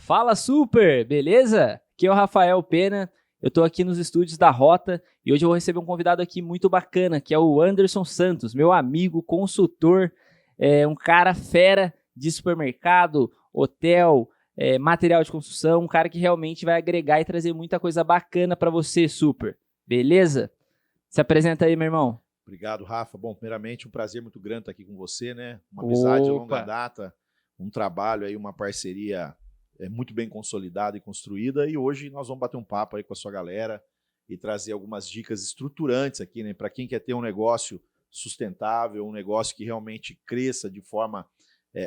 Fala super, beleza? Aqui é o Rafael Pena, eu tô aqui nos estúdios da Rota e hoje eu vou receber um convidado aqui muito bacana, que é o Anderson Santos, meu amigo, consultor, um cara fera de supermercado, hotel, material de construção, um cara que realmente vai agregar e trazer muita coisa bacana pra você, super, beleza? Se apresenta aí, meu irmão. Obrigado, Rafa. Bom, primeiramente, um prazer muito grande estar aqui com você, né? Uma amizade de longa data, um trabalho aí, uma parceria muito bem consolidada e construída. E hoje nós vamos bater um papo aí com a sua galera e trazer algumas dicas estruturantes aqui, né? Para quem quer ter um negócio sustentável, um negócio que realmente cresça de forma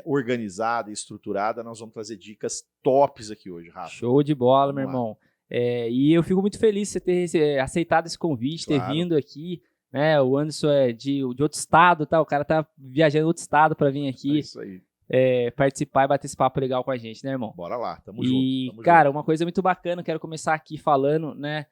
organizada e estruturada, nós vamos trazer dicas tops aqui hoje, Rafa. Show de bola, meu irmão. E eu fico muito feliz de você ter aceitado esse convite, ter vindo aqui. Né, o Anderson é de outro estado, tá? O cara tá viajando em outro estado para vir aqui isso aí. Participar e bater esse papo legal com a gente, né, irmão? Bora lá, tamo junto. E, cara, uma coisa muito bacana, quero começar aqui falando, né?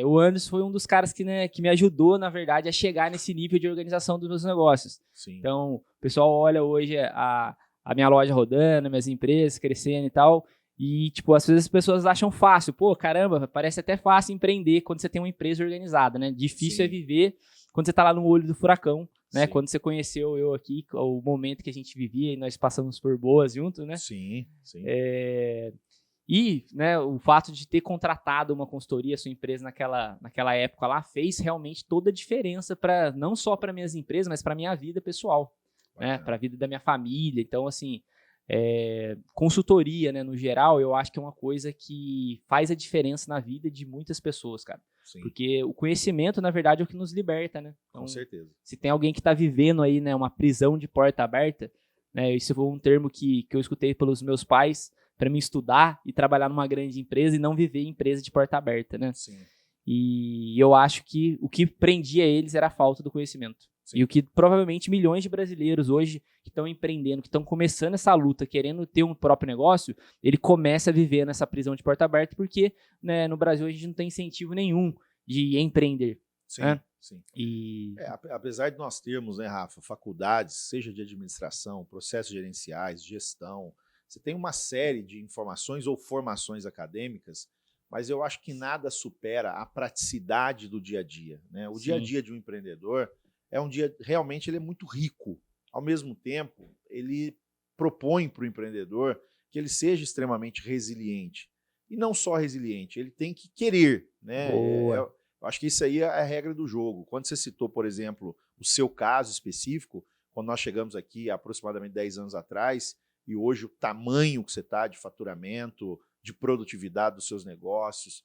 O Anderson foi um dos caras que me ajudou, na verdade, a chegar nesse nível de organização dos meus negócios. Sim. Então, o pessoal olha hoje a minha loja rodando, minhas empresas crescendo e tal. E, tipo, às vezes as pessoas acham fácil. Pô, caramba, parece até fácil empreender quando você tem uma empresa organizada, né? Difícil é viver quando você tá lá no olho do furacão, né? Sim. Quando você conheceu eu aqui, o momento que a gente vivia e nós passamos por boas juntos, né? Sim, sim. E, né, o fato de ter contratado uma consultoria, sua empresa naquela época lá, fez realmente toda a diferença, não só para minhas empresas, mas para minha vida pessoal, né? Para a vida da minha família. Então, assim... consultoria, né, no geral, eu acho que é uma coisa que faz a diferença na vida de muitas pessoas, cara. Sim. Porque o conhecimento, na verdade, é o que nos liberta, né? Então, com certeza. Se tem alguém que está vivendo aí, né, uma prisão de porta aberta, né, isso foi um termo que eu escutei pelos meus pais para mim estudar e trabalhar numa grande empresa e não viver em empresa de porta aberta, né? Sim. E eu acho que o que prendia eles era a falta do conhecimento. Sim. E o que provavelmente milhões de brasileiros hoje que estão empreendendo, que estão começando essa luta, querendo ter um próprio negócio, ele começa a viver nessa prisão de porta aberta porque, né, no Brasil a gente não tem incentivo nenhum de empreender. Sim, né? sim. E... apesar de nós termos, né, Rafa, faculdades, seja de administração, processos gerenciais, gestão, você tem uma série de informações ou formações acadêmicas, mas eu acho que nada supera a praticidade do dia a dia, né? O dia a dia de um empreendedor é um dia, realmente, ele é muito rico. Ao mesmo tempo, ele propõe para o empreendedor que ele seja extremamente resiliente. E não só resiliente, ele tem que querer, né? Eu acho que isso aí é a regra do jogo. Quando você citou, por exemplo, o seu caso específico, quando nós chegamos aqui há aproximadamente 10 anos atrás, e hoje o tamanho que você está de faturamento, de produtividade dos seus negócios,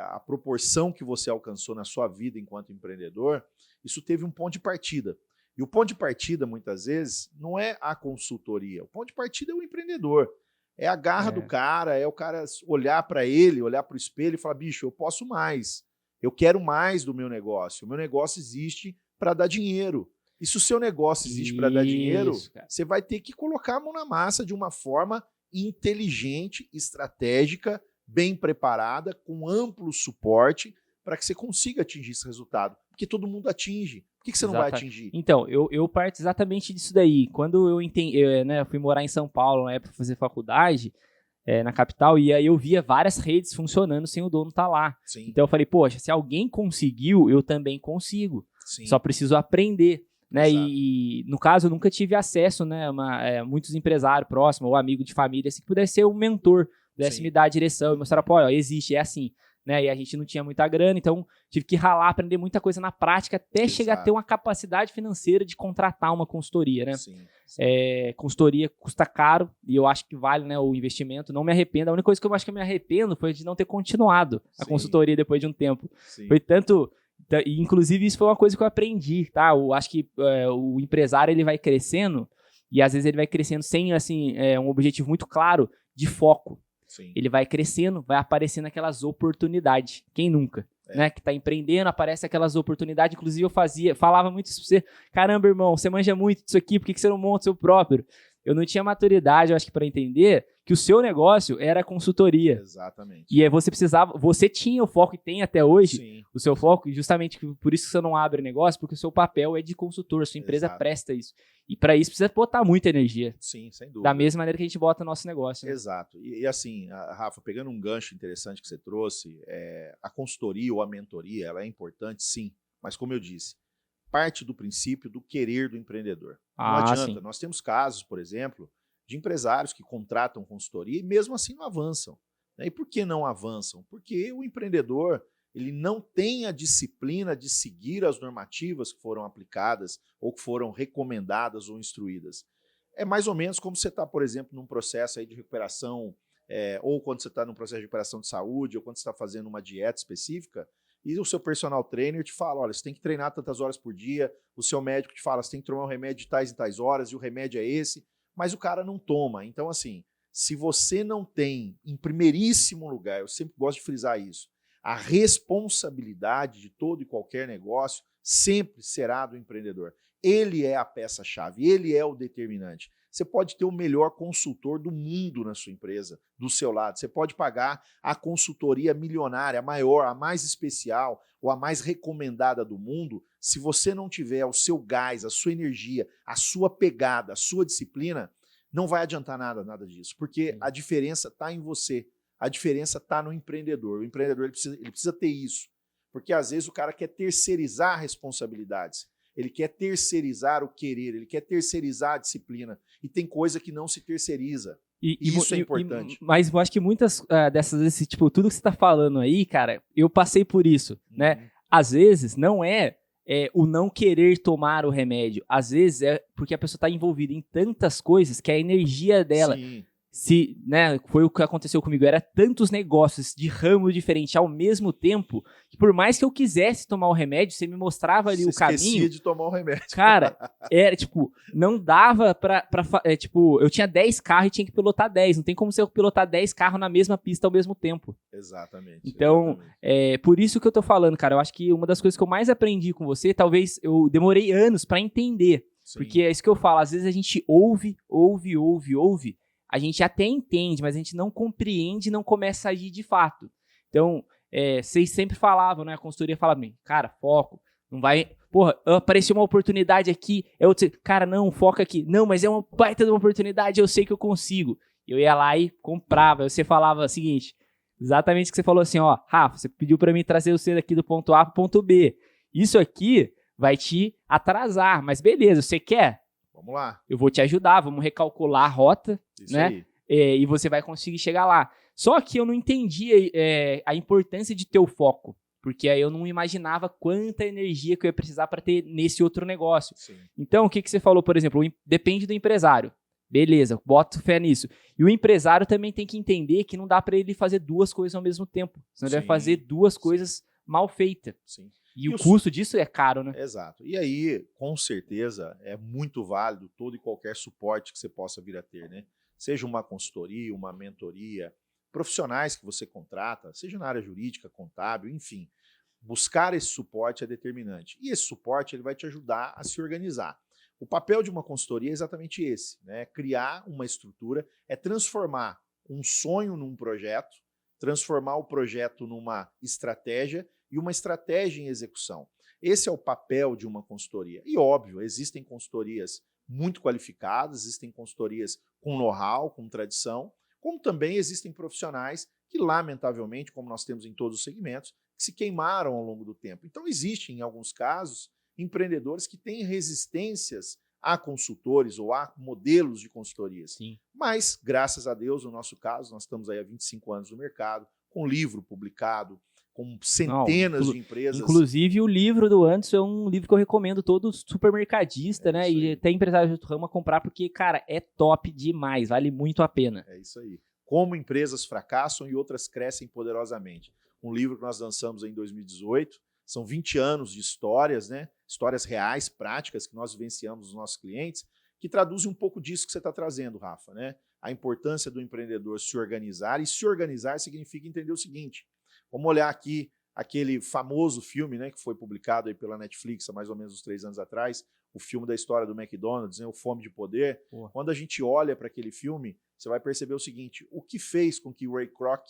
a proporção que você alcançou na sua vida enquanto empreendedor, isso teve um ponto de partida. E o ponto de partida, muitas vezes, não é a consultoria. O ponto de partida é o empreendedor. É a garra do cara, é o cara olhar para ele, olhar para o espelho e falar, bicho, eu posso mais. Eu quero mais do meu negócio. O meu negócio existe para dar dinheiro. E se o seu negócio existe para dar dinheiro, você vai ter que colocar a mão na massa de uma forma inteligente, estratégica, bem preparada, com amplo suporte, para que você consiga atingir esse resultado. Porque todo mundo atinge. Por que você não vai atingir? Então, eu parto exatamente disso daí. Quando eu fui morar em São Paulo, na época, fazer faculdade, na capital, e aí eu via várias redes funcionando sem o dono estar lá. Sim. Então eu falei, poxa, se alguém conseguiu, eu também consigo. Sim. Só preciso aprender. Né? E no caso, eu nunca tive acesso, né, a muitos empresários próximos ou amigo de família, assim, que pudesse ser um mentor, pudesse me dar a direção e mostrar, pô, ó, existe, é assim. Né? E a gente não tinha muita grana, então tive que ralar, aprender muita coisa na prática até chegar a ter uma capacidade financeira de contratar uma consultoria, né? Sim. Consultoria custa caro e eu acho que vale, né, o investimento. Não me arrependo. A única coisa que eu acho que eu me arrependo foi de não ter continuado a consultoria depois de um tempo. Sim. Foi tanto... E, inclusive, isso foi uma coisa que eu aprendi, tá? Eu acho que o empresário, ele vai crescendo e, às vezes, ele vai crescendo sem, assim, um objetivo muito claro de foco. Sim. Ele vai crescendo, vai aparecendo aquelas oportunidades. Quem nunca? Né? Que tá empreendendo, aparece aquelas oportunidades. Inclusive, eu falava muito isso pra você. Caramba, irmão, você manja muito disso aqui, por que você não monta o seu próprio? Eu não tinha maturidade, eu acho que, para entender que o seu negócio era consultoria. Exatamente. E aí você tinha o foco e tem até hoje, Sim. o seu foco, e justamente por isso que você não abre negócio, porque o seu papel é de consultor, sua empresa Exato. presta isso. E para isso precisa botar muita energia. Sim, sem dúvida. Da mesma maneira que a gente bota no nosso negócio. Né? Exato. E assim, Rafa, pegando um gancho interessante que você trouxe, a consultoria ou a mentoria, ela é importante, sim. Mas como eu disse, parte do princípio do querer do empreendedor. Não adianta. Sim. Nós temos casos, por exemplo, de empresários que contratam consultoria e mesmo assim não avançam. Né? E por que não avançam? Porque o empreendedor ele não tem a disciplina de seguir as normativas que foram aplicadas ou que foram recomendadas ou instruídas. É mais ou menos como você está, por exemplo, num processo aí de recuperação, ou quando você está num processo de recuperação de saúde, ou quando você está fazendo uma dieta específica, e o seu personal trainer te fala, olha, você tem que treinar tantas horas por dia, o seu médico te fala, você tem que tomar um remédio de tais e tais horas, e o remédio é esse, mas o cara não toma. Então, assim, se você não tem, em primeiríssimo lugar, eu sempre gosto de frisar isso, a responsabilidade de todo e qualquer negócio sempre será do empreendedor. Ele é a peça-chave, ele é o determinante. Você pode ter o melhor consultor do mundo na sua empresa, do seu lado. Você pode pagar a consultoria milionária, a maior, a mais especial ou a mais recomendada do mundo. Se você não tiver o seu gás, a sua energia, a sua pegada, a sua disciplina, não vai adiantar nada disso. Porque a diferença está em você. A diferença está no empreendedor. O empreendedor ele precisa ter isso. Porque às vezes o cara quer terceirizar responsabilidades. Ele quer terceirizar o querer, ele quer terceirizar a disciplina. E tem coisa que não se terceiriza. E isso é importante. Mas eu acho que muitas dessas, tipo, tudo que você está falando aí, cara, eu passei por isso, né? Às vezes não é o não querer tomar o remédio. Às vezes é porque a pessoa está envolvida em tantas coisas que a energia dela... Sim. Né, foi o que aconteceu comigo, era tantos negócios de ramo diferente ao mesmo tempo, que por mais que eu quisesse tomar o remédio, você me mostrava ali o caminho. Você esquecia de tomar o remédio. Cara, era tipo, não dava tipo, eu tinha 10 carros e tinha que pilotar 10, não tem como você pilotar 10 carros na mesma pista ao mesmo tempo. Exatamente. Então, por isso que eu tô falando, cara, eu acho que uma das coisas que eu mais aprendi com você, talvez eu demorei anos pra entender, Sim. Porque é isso que eu falo, às vezes a gente ouve, a gente até entende, mas a gente não compreende e não começa a agir de fato. Então, vocês sempre falavam, né? A consultoria falava, cara, foco, não vai... Porra, apareceu uma oportunidade aqui, cara, não, foca aqui. Não, mas é uma baita de uma oportunidade, eu sei que eu consigo. Eu ia lá e comprava. Aí você falava o seguinte, exatamente o que você falou assim, ó, Rafa, você pediu pra mim trazer você daqui do ponto A pro ponto B. Isso aqui vai te atrasar, mas beleza, você quer? Vamos lá. Eu vou te ajudar, vamos recalcular a rota, Isso né? Aí. E você vai conseguir chegar lá. Só que eu não entendia a importância de ter o foco, porque aí eu não imaginava quanta energia que eu ia precisar para ter nesse outro negócio. Sim. Então, o que você falou, por exemplo, depende do empresário. Beleza, boto fé nisso. E o empresário também tem que entender que não dá para ele fazer duas coisas ao mesmo tempo. Senão ele vai fazer duas coisas mal feitas. Sim. E o custo disso é caro, né? Exato. E aí, com certeza, é muito válido todo e qualquer suporte que você possa vir a ter, né? Seja uma consultoria, uma mentoria, profissionais que você contrata, seja na área jurídica, contábil, enfim. Buscar esse suporte é determinante. E esse suporte ele vai te ajudar a se organizar. O papel de uma consultoria é exatamente esse, né? Criar uma estrutura, é transformar um sonho num projeto, transformar o projeto numa estratégia e uma estratégia em execução. Esse é o papel de uma consultoria. E, óbvio, existem consultorias muito qualificadas, existem consultorias com know-how, com tradição, como também existem profissionais que, lamentavelmente, como nós temos em todos os segmentos, que se queimaram ao longo do tempo. Então, existem, em alguns casos, empreendedores que têm resistências a consultores ou a modelos de consultorias. Sim. Mas, graças a Deus, no nosso caso, nós estamos aí há 25 anos no mercado, com livro publicado, com centenas de empresas. Inclusive, o livro do Anderson é um livro que eu recomendo todo supermercadista, né? E até empresário de outro ramo a comprar, porque, cara, é top demais, vale muito a pena. É isso aí. Como empresas fracassam e outras crescem poderosamente. Um livro que nós lançamos em 2018, são 20 anos de histórias, né? Histórias reais, práticas, que nós vivenciamos nos nossos clientes, que traduzem um pouco disso que você está trazendo, Rafa, né? A importância do empreendedor se organizar, e se organizar significa entender o seguinte: vamos olhar aqui aquele famoso filme, né, que foi publicado aí pela Netflix há mais ou menos uns 3 anos atrás, o filme da história do McDonald's, né, o Fome de Poder. Pô. Quando a gente olha para aquele filme, você vai perceber o seguinte, o que fez com que o Ray Kroc,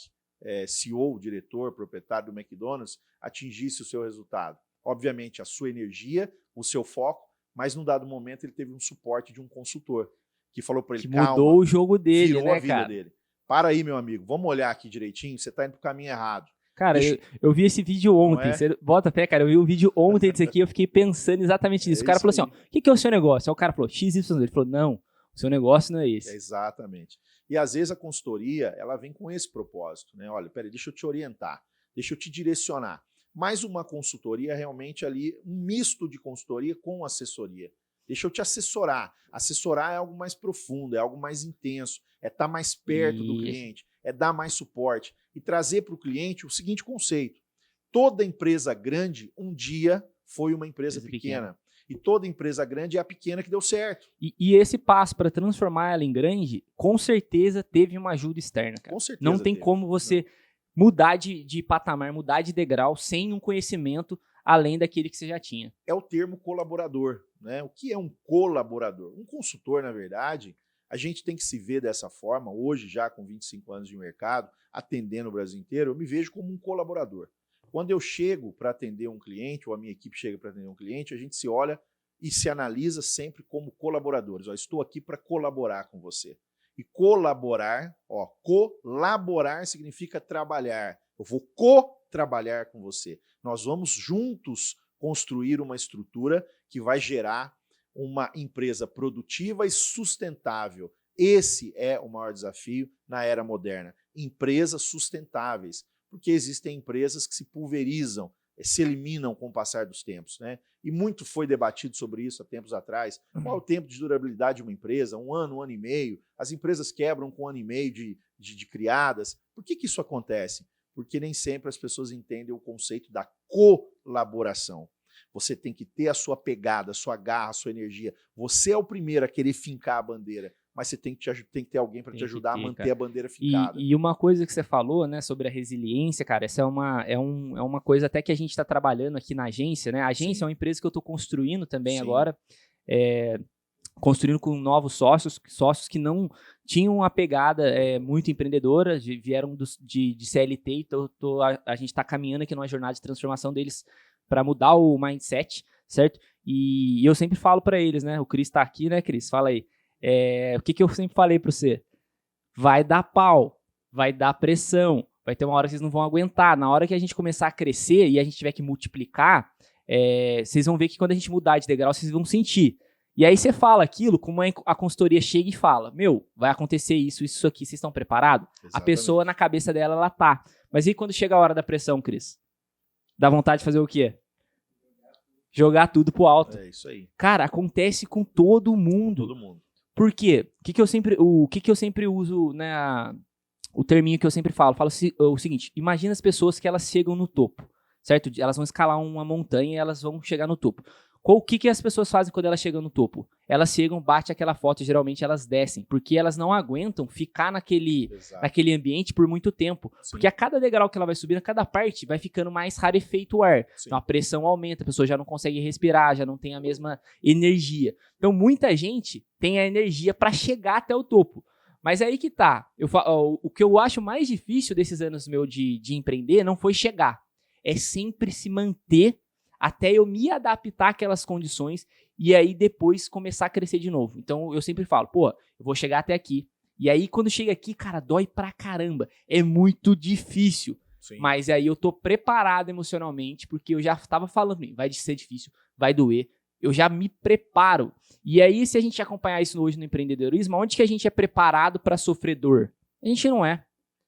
CEO, diretor, proprietário do McDonald's, atingisse o seu resultado? Obviamente, a sua energia, o seu foco, mas num dado momento ele teve um suporte de um consultor, que falou para ele, Que calma, mudou o jogo dele, virou né, a vida cara? dele. Para aí, meu amigo, vamos olhar aqui direitinho, você está indo para o caminho errado. Cara, eu vi esse vídeo ontem. Você bota fé, cara. Eu vi o vídeo ontem disso aqui. Eu fiquei pensando exatamente nisso. O cara falou assim: ó, o que é o seu negócio? Aí o cara falou XY. Ele falou: não, o seu negócio não é esse. Exatamente. E às vezes a consultoria, ela vem com esse propósito, né? Olha, peraí, deixa eu te orientar, deixa eu te direcionar. Mais uma consultoria realmente ali, um misto de consultoria com assessoria. Deixa eu te assessorar. Assessorar é algo mais profundo, é algo mais intenso, é estar mais perto do cliente, é dar mais suporte e trazer para o cliente o seguinte conceito. Toda empresa grande, um dia, foi uma empresa pequena. E toda empresa grande é a pequena que deu certo. E esse passo para transformar ela em grande, com certeza teve uma ajuda externa, cara. Com certeza não tem teve. como você mudar de patamar, mudar de degrau sem um conhecimento além daquele que você já tinha. É o termo colaborador, né? O que é um colaborador? Um consultor, na verdade, a gente tem que se ver dessa forma. Hoje, já com 25 anos de mercado, atendendo o Brasil inteiro, eu me vejo como um colaborador. Quando eu chego para atender um cliente, ou a minha equipe chega para atender um cliente, a gente se olha e se analisa sempre como colaboradores. Ó, estou aqui para colaborar com você. E colaborar, colaborar significa trabalhar. Eu vou co-trabalhar com você. Nós vamos juntos construir uma estrutura que vai gerar uma empresa produtiva e sustentável. Esse é o maior desafio na era moderna. Empresas sustentáveis. Porque existem empresas que se pulverizam, se eliminam com o passar dos tempos, né? E muito foi debatido sobre isso há tempos atrás. Qual é o tempo de durabilidade de uma empresa? Um ano e meio? As empresas quebram com 1 ano e meio de criadas. Por que isso acontece? Porque nem sempre as pessoas entendem o conceito da colaboração. Você tem que ter a sua pegada, a sua garra, a sua energia. Você é o primeiro a querer fincar a bandeira, mas você tem que ter alguém para te ajudar a manter a bandeira fincada. E uma coisa que você falou, né, sobre a resiliência, cara, essa é uma coisa até que a gente está trabalhando aqui na agência, né? A agência é uma empresa que eu estou construindo também agora, construindo com novos sócios que não tinham uma pegada muito empreendedora, vieram de CLT, então a gente está caminhando aqui numa jornada de transformação deles para mudar o mindset, certo? E eu sempre falo para eles, né? O Cris está aqui, né, Cris? Fala aí. O que eu sempre falei para você? Vai dar pau, vai dar pressão, vai ter uma hora que vocês não vão aguentar. Na hora que a gente começar a crescer e a gente tiver que multiplicar, vocês vão ver que quando a gente mudar de degrau, vocês vão sentir. E aí você fala aquilo, como a consultoria chega e fala, vai acontecer isso aqui, vocês estão preparados? Exatamente. A pessoa na cabeça dela, ela tá. Mas e quando chega a hora da pressão, Cris? Dá vontade de fazer o quê? Jogar tudo pro alto. É isso aí. Cara, acontece com todo mundo. Todo mundo. Por quê? O que eu sempre uso, né, o terminho que eu sempre falo o seguinte, imagina as pessoas que elas chegam no topo, certo? Elas vão escalar uma montanha e elas vão chegar no topo. O que as pessoas fazem quando elas chegam no topo? Elas chegam, batem aquela foto e geralmente elas descem, porque elas não aguentam ficar naquele ambiente por muito tempo. Sim. Porque a cada degrau que ela vai subindo, a cada parte vai ficando mais rarefeito o ar. Sim. Então a pressão aumenta, a pessoa já não consegue respirar, já não tem a mesma energia. Então muita gente tem a energia para chegar até o topo. Mas aí que tá. O que eu acho mais difícil desses anos meus de empreender não foi chegar. É sempre se manter até eu me adaptar àquelas condições e aí depois começar a crescer de novo. Então eu sempre falo, eu vou chegar até aqui. E aí quando chega aqui, cara, dói pra caramba. É muito difícil. Sim. Mas aí eu tô preparado emocionalmente, porque eu já tava falando, vai ser difícil, vai doer. Eu já me preparo. E aí se a gente acompanhar isso hoje no empreendedorismo, onde que a gente é preparado para sofrer dor? A gente não é.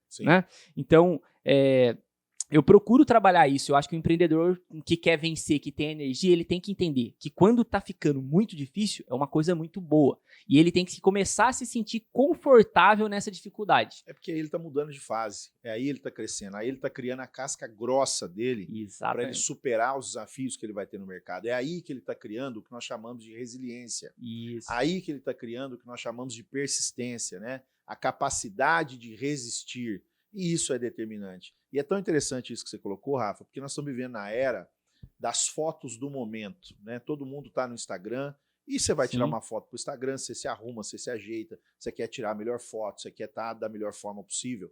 Sim. Né? Então, eu procuro trabalhar isso. Eu acho que o empreendedor que quer vencer, que tem energia, ele tem que entender que quando tá ficando muito difícil, é uma coisa muito boa. E ele tem que começar a se sentir confortável nessa dificuldade. É porque aí ele tá mudando de fase. Aí ele tá crescendo. Aí ele tá criando a casca grossa dele para ele superar os desafios que ele vai ter no mercado. É aí que ele tá criando o que nós chamamos de resiliência. Isso. Aí que ele tá criando o que nós chamamos de persistência, né? A capacidade de resistir. E isso é determinante. E é tão interessante isso que você colocou, Rafa, porque nós estamos vivendo na era das fotos do momento, né? Todo mundo está no Instagram E você vai tirar Sim. uma foto para o Instagram, você se arruma, você se ajeita, você quer tirar a melhor foto, você quer estar da melhor forma possível.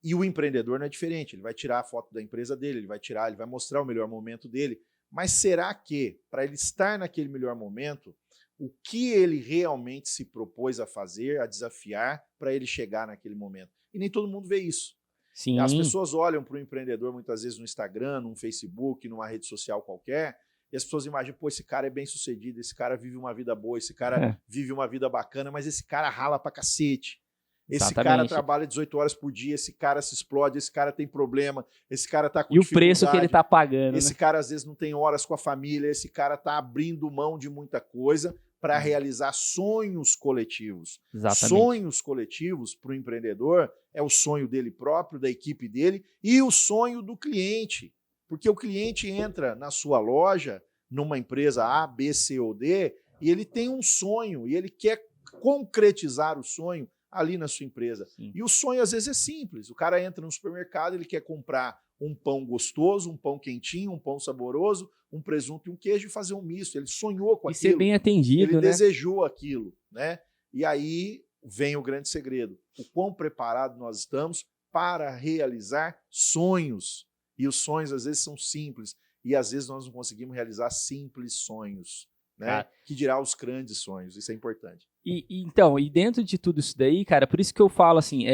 E o empreendedor não é diferente, ele vai tirar a foto da empresa dele, ele vai mostrar o melhor momento dele. Mas será que, para ele estar naquele melhor momento, o que ele realmente se propôs a fazer, a desafiar, para ele chegar naquele momento? E nem todo mundo vê isso. Sim. As pessoas olham para o empreendedor muitas vezes no Instagram, no Facebook, numa rede social qualquer, e as pessoas imaginam, pô, esse cara é bem sucedido, esse cara vive uma vida boa, esse cara vive uma vida bacana, mas esse cara rala pra cacete. Esse cara trabalha 18 horas por dia, esse cara se explode, esse cara tem problema, esse cara tá com dificuldade. E o preço que ele tá pagando, esse cara às vezes não tem horas com a família, esse cara tá abrindo mão de muita coisa para realizar sonhos coletivos. Exatamente. Sonhos coletivos para o empreendedor é o sonho dele próprio, da equipe dele e o sonho do cliente. Porque o cliente entra na sua loja, numa empresa A, B, C ou D, e ele tem um sonho, e ele quer concretizar o sonho ali na sua empresa. Sim. E o sonho, às vezes, é simples. O cara entra no supermercado, ele quer comprar um pão gostoso, um pão quentinho, um pão saboroso, um presunto e um queijo e fazer um misto. Ele sonhou com aquilo. E ser bem atendido, ele desejou aquilo, né? E aí vem o grande segredo. O quão preparado nós estamos para realizar sonhos. E os sonhos, às vezes, são simples. E, às vezes, nós não conseguimos realizar simples sonhos, né? Que dirá os grandes sonhos. Isso é importante. Então, dentro de tudo isso daí, cara, por isso que eu falo assim,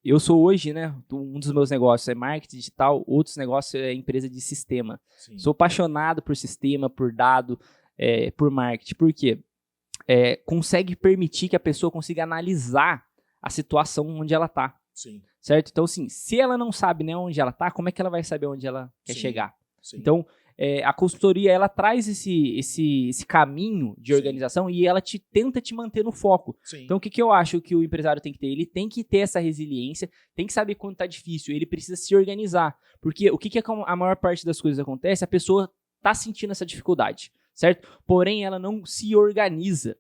eu sou hoje, né, um dos meus negócios é marketing digital, outros negócios é empresa de sistema. Sim. Sou apaixonado por sistema, por dado, por marketing. Por quê? Consegue permitir que a pessoa consiga analisar a situação onde ela está. Sim. Certo? Então, assim, se ela não sabe nem onde ela está, como é que ela vai saber onde ela quer chegar? Sim. Então, a consultoria, ela traz esse caminho de organização e ela tenta te manter no foco. Sim. Então, o que eu acho que o empresário tem que ter? Ele tem que ter essa resiliência, tem que saber quando está difícil, ele precisa se organizar. Porque o que a maior parte das coisas acontece? A pessoa está sentindo essa dificuldade, certo? Porém, ela não se organiza.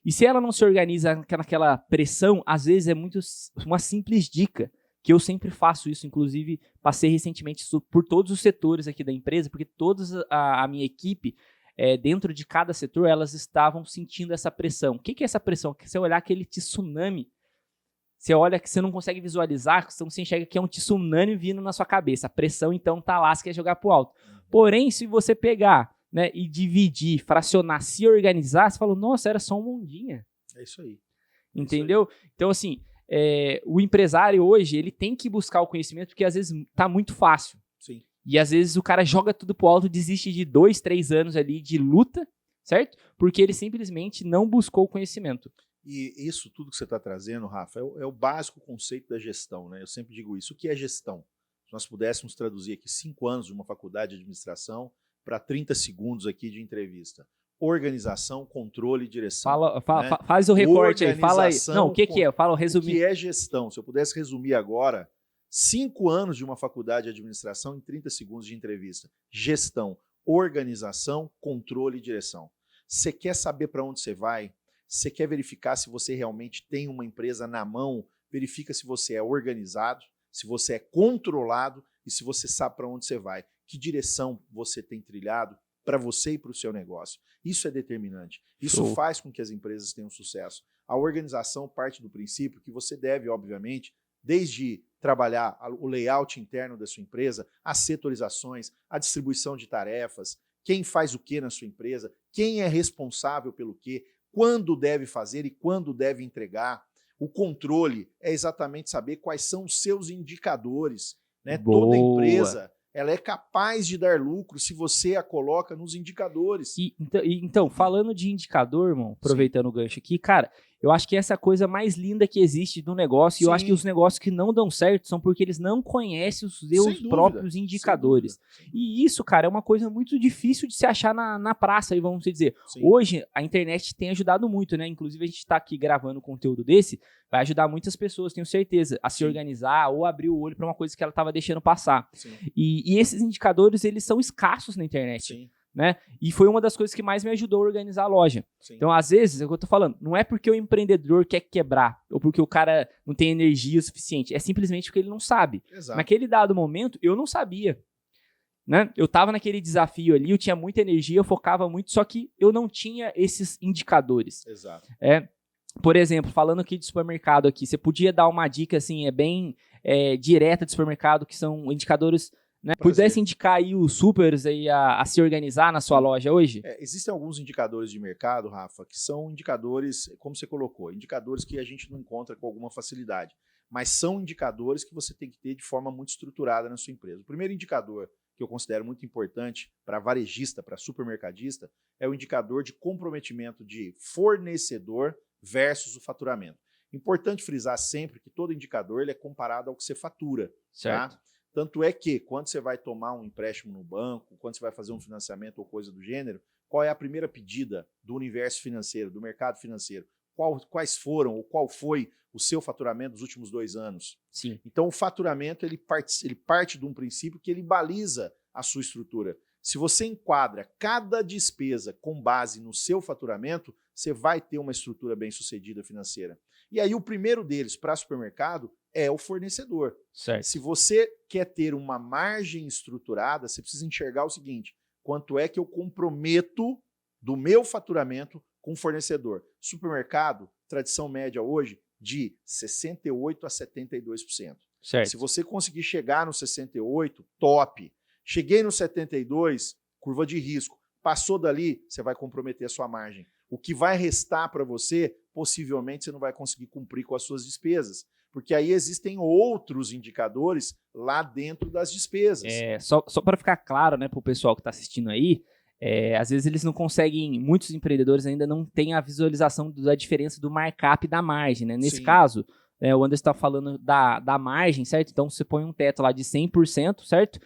E se ela não se organiza naquela pressão, às vezes é muito uma simples dica, que eu sempre faço isso, inclusive passei recentemente por todos os setores aqui da empresa, porque toda a minha equipe, dentro de cada setor, elas estavam sentindo essa pressão. O que é essa pressão? Que você olhar aquele tsunami, você olha que você não consegue visualizar, você enxerga que é um tsunami vindo na sua cabeça. A pressão, então, tá lá, você quer jogar pro alto. Porém, se você pegar, né, e dividir, fracionar, se organizar, você fala, nossa, era só uma ondinha. É isso aí. Entendeu? Isso aí. Então, assim, o empresário hoje, ele tem que buscar o conhecimento, porque às vezes tá muito fácil. Sim. E às vezes o cara joga tudo pro alto, desiste de 2, 3 anos ali de luta, certo? Porque ele simplesmente não buscou o conhecimento. E isso tudo que você está trazendo, Rafa, é o básico conceito da gestão, né? Eu sempre digo isso. O que é gestão? Se nós pudéssemos traduzir aqui 5 anos de uma faculdade de administração para 30 segundos aqui de entrevista. Organização, controle e direção. Né? Faz o recorte aí, fala aí. Não, o que é? Fala, resumir. O que é gestão? Se eu pudesse resumir agora, 5 anos de uma faculdade de administração em 30 segundos de entrevista. Gestão, organização, controle e direção. Você quer saber para onde você vai? Você quer verificar se você realmente tem uma empresa na mão? Verifica se você é organizado, se você é controlado e se você sabe para onde você vai. Que direção você tem trilhado para você e para o seu negócio. Isso é determinante. Isso faz com que as empresas tenham sucesso. A organização parte do princípio que você deve, obviamente, desde trabalhar o layout interno da sua empresa, as setorizações, a distribuição de tarefas, quem faz o que na sua empresa, quem é responsável pelo quê, quando deve fazer e quando deve entregar. O controle é exatamente saber quais são os seus indicadores. Né? Toda empresa ela é capaz de dar lucro se você a coloca nos indicadores. Então, falando de indicador, irmão, aproveitando o gancho aqui, cara, eu acho que essa é a coisa mais linda que existe do negócio. E eu acho que os negócios que não dão certo são porque eles não conhecem os seus próprios indicadores. E isso, cara, é uma coisa muito difícil de se achar na praça, aí vamos dizer. Hoje, a internet tem ajudado muito, né? Inclusive, a gente está aqui gravando conteúdo desse, vai ajudar muitas pessoas, tenho certeza, a se organizar ou abrir o olho para uma coisa que ela estava deixando passar. E esses indicadores, eles são escassos na internet. Né? E foi uma das coisas que mais me ajudou a organizar a loja. Então, às vezes, é o que eu tô falando, não é porque o empreendedor quer quebrar, ou porque o cara não tem energia o suficiente, é simplesmente porque ele não sabe. Naquele dado momento, eu não sabia. né? Eu estava naquele desafio ali, eu tinha muita energia, eu focava muito, só que eu não tinha esses indicadores. Exato. Por exemplo, falando aqui de supermercado aqui, você podia dar uma dica assim, bem direta de supermercado, que são indicadores, né? Pudesse indicar aí os supers aí a se organizar na sua loja hoje? Existem alguns indicadores de mercado, Rafa, que são indicadores, como você colocou, indicadores que a gente não encontra com alguma facilidade, mas são indicadores que você tem que ter de forma muito estruturada na sua empresa. O primeiro indicador que eu considero muito importante para varejista, para supermercadista, é o indicador de comprometimento de fornecedor versus o faturamento. Importante frisar sempre que todo indicador ele é comparado ao que você fatura. Certo. Tá? Tanto é que, quando você vai tomar um empréstimo no banco, quando você vai fazer um financiamento ou coisa do gênero, qual é a primeira pedida do universo financeiro, do mercado financeiro? Quais foram ou qual foi o seu faturamento dos últimos 2 anos? Sim. Então, o faturamento ele parte de um princípio que ele baliza a sua estrutura. Se você enquadra cada despesa com base no seu faturamento, você vai ter uma estrutura bem-sucedida financeira. E aí, o primeiro deles para supermercado é o fornecedor. Certo. Se você quer ter uma margem estruturada, você precisa enxergar o seguinte: quanto é que eu comprometo do meu faturamento com o fornecedor? Supermercado, tradição média hoje, de 68% a 72%. Certo. Se você conseguir chegar no 68%, top. Cheguei no 72%, curva de risco. Passou dali, você vai comprometer a sua margem. O que vai restar para você, possivelmente você não vai conseguir cumprir com as suas despesas. Porque aí existem outros indicadores lá dentro das despesas. Só para ficar claro, né, para o pessoal que está assistindo aí, às vezes eles não conseguem, muitos empreendedores ainda não têm a visualização da diferença do markup e da margem, né? Nesse caso, o Anderson está falando da margem, certo? Então, você põe um teto lá de 100%, certo?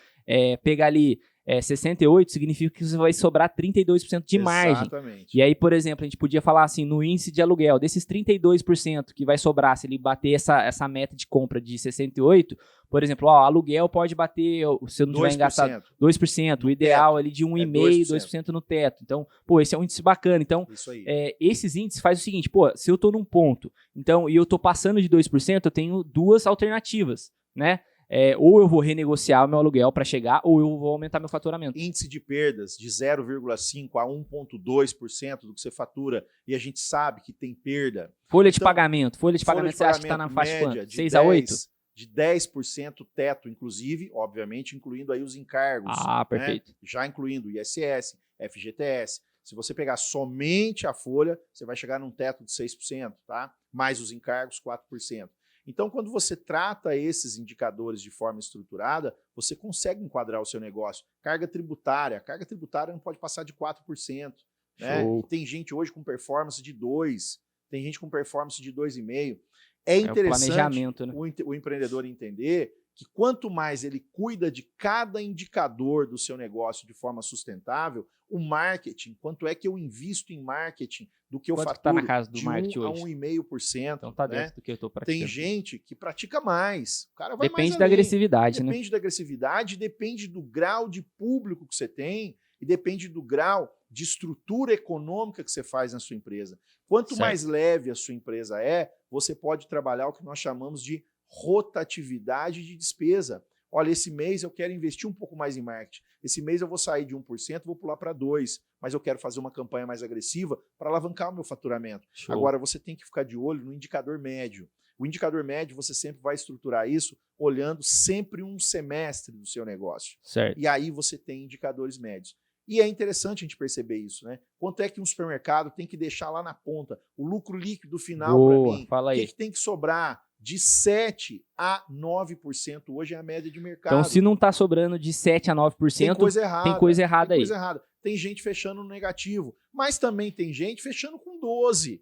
Pegar ali 68% significa que você vai sobrar 32% de margem. Exatamente. E aí, por exemplo, a gente podia falar assim, no índice de aluguel, desses 32% que vai sobrar, se ele bater essa meta de compra de 68%, por exemplo, aluguel pode bater, se eu não tiver engatado, 2%, o ideal ali de 1,5%, 2% no teto. Então, esse é um índice bacana. Então, esses índices fazem o seguinte, se eu estou num ponto, então, e eu estou passando de 2%, eu tenho duas alternativas, né? Ou eu vou renegociar o meu aluguel para chegar, ou eu vou aumentar meu faturamento. Índice de perdas de 0,5% a 1,2% do que você fatura, e a gente sabe que tem perda. Folha de pagamento você acha que está na faixa média quanto? 6 a 8? De 10% teto, inclusive, obviamente, incluindo aí os encargos. Perfeito. Né? Já incluindo ISS, FGTS. Se você pegar somente a folha, você vai chegar num teto de 6%, tá? Mais os encargos, 4%. Então, quando você trata esses indicadores de forma estruturada, você consegue enquadrar o seu negócio. Carga tributária não pode passar de 4%. Né? E tem gente hoje com performance de 2%, tem gente com performance de 2,5%. É interessante né? o empreendedor entender que quanto mais ele cuida de cada indicador do seu negócio de forma sustentável, o marketing, quanto é que eu invisto em marketing do que eu faturo tá na casa do de marketing 1 a hoje? 1,5%. Então tá dentro do que eu estou praticando. Tem gente que pratica mais. O cara vai depende mais da além. agressividade, né? Depende da agressividade, depende do grau de público que você tem e depende do grau de estrutura econômica que você faz na sua empresa. Quanto mais leve a sua empresa você pode trabalhar o que nós chamamos de rotatividade de despesa. Olha, esse mês eu quero investir um pouco mais em marketing. Esse mês eu vou sair de 1%, vou pular para 2%, mas eu quero fazer uma campanha mais agressiva para alavancar o meu faturamento. Show. Agora, você tem que ficar de olho no indicador médio. O indicador médio, você sempre vai estruturar isso olhando sempre um semestre do seu negócio. Certo. E aí você tem indicadores médios. E é interessante a gente perceber isso, né? Quanto é que um supermercado tem que deixar lá na ponta? O lucro líquido final para mim. Fala aí. O que tem que sobrar? De 7% a 9% hoje é a média de mercado. Então, se não está sobrando de 7% a 9%, tem coisa errada. Tem coisa errada aí. Tem gente fechando no negativo, mas também tem gente fechando com 12%.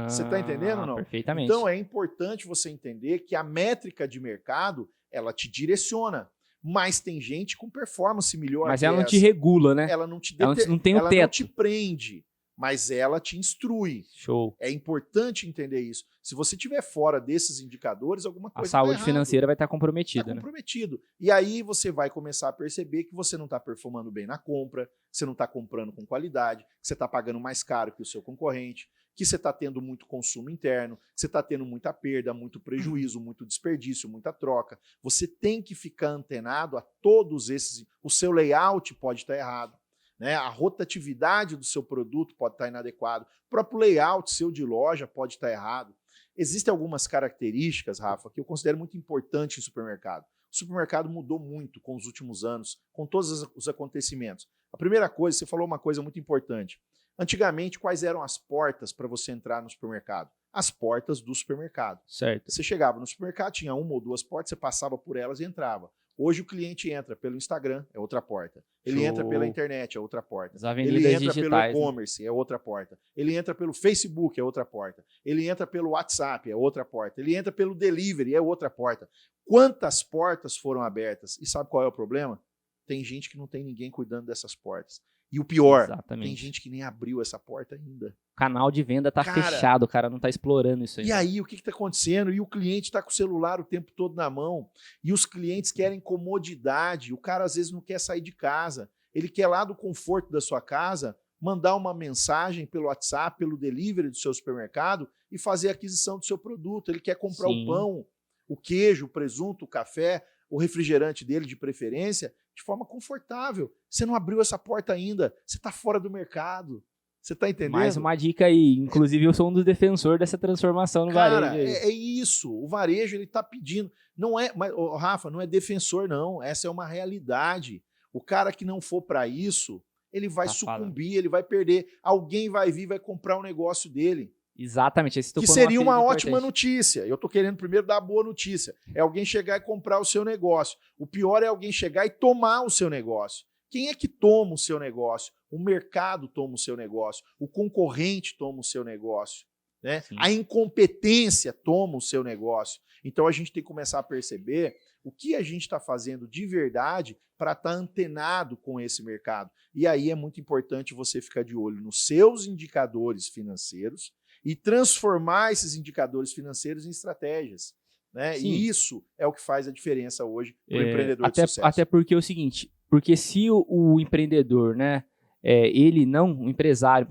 Você está entendendo ou não? Perfeitamente. Então, é importante você entender que a métrica de mercado, ela te direciona. Mas tem gente com performance melhor. Mas ela não te regula, né? Ela não te ela não tem o teto. Ela não te prende, mas ela te instrui. Show. É importante entender isso. Se você estiver fora desses indicadores, alguma coisa a saúde financeira vai estar comprometida. Está comprometido. E aí você vai começar a perceber que você não está performando bem na compra, que você não está comprando com qualidade, que você está pagando mais caro que o seu concorrente. que você está tendo muito consumo interno, que você está tendo muita perda, muito prejuízo, muito desperdício, muita troca. Você tem que ficar antenado a todos esses. O seu layout pode estar errado, né? A rotatividade do seu produto pode estar inadequado. O próprio layout seu de loja pode estar errado. Existem algumas características, Rafa, que eu considero muito importantes em supermercado. O supermercado mudou muito com os últimos anos, com todos os acontecimentos. A primeira coisa, você falou uma coisa muito importante. Antigamente, quais eram as portas para você entrar no supermercado? As portas do supermercado. Certo. Você chegava no supermercado, tinha uma ou duas portas, você passava por elas e entrava. Hoje o cliente entra pelo Instagram, é outra porta. Ele entra pela internet, é outra porta. As avenidas Ele entra digitais, pelo e-commerce, é outra porta. Ele entra pelo Facebook, é outra porta. Ele entra pelo WhatsApp, é outra porta. Ele entra pelo delivery, é outra porta. Quantas portas foram abertas? E sabe qual é o problema? Tem gente que não tem ninguém cuidando dessas portas. E o pior, tem gente que nem abriu essa porta ainda. O canal de venda tá fechado, o cara não tá explorando isso aí. E aí, o que está acontecendo? E o cliente está com o celular o tempo todo na mão. E os clientes querem comodidade. O cara, às vezes, não quer sair de casa. Ele quer lá do conforto da sua casa, mandar uma mensagem pelo WhatsApp, pelo delivery do seu supermercado e fazer a aquisição do seu produto. Ele quer comprar o pão, o queijo, o presunto, o café, o refrigerante dele de preferência, de forma confortável. Você não abriu essa porta ainda, você está fora do mercado. Você está entendendo? Mais uma dica aí. Inclusive, eu sou um dos defensores dessa transformação no varejo. É isso. O varejo ele está pedindo. Não é, mas, Rafa, não é defensor, não. Essa é uma realidade. O cara que não for para isso, ele vai sucumbir, ele vai perder. Alguém vai vir, vai comprar o negócio dele. Exatamente. Que seria uma ótima notícia. Eu estou querendo primeiro dar a boa notícia. É alguém chegar e comprar o seu negócio. O pior é alguém chegar e tomar o seu negócio. Quem é que toma o seu negócio? O mercado toma o seu negócio. O concorrente toma o seu negócio. Né? A incompetência toma o seu negócio. Então a gente tem que começar a perceber o que a gente está fazendo de verdade para estar antenado com esse mercado. E aí é muito importante você ficar de olho nos seus indicadores financeiros e transformar esses indicadores financeiros em estratégias. Né? E isso é o que faz a diferença hoje para o empreendedor de sucesso. Até porque é o seguinte, porque se o empreendedor, né, o empresário,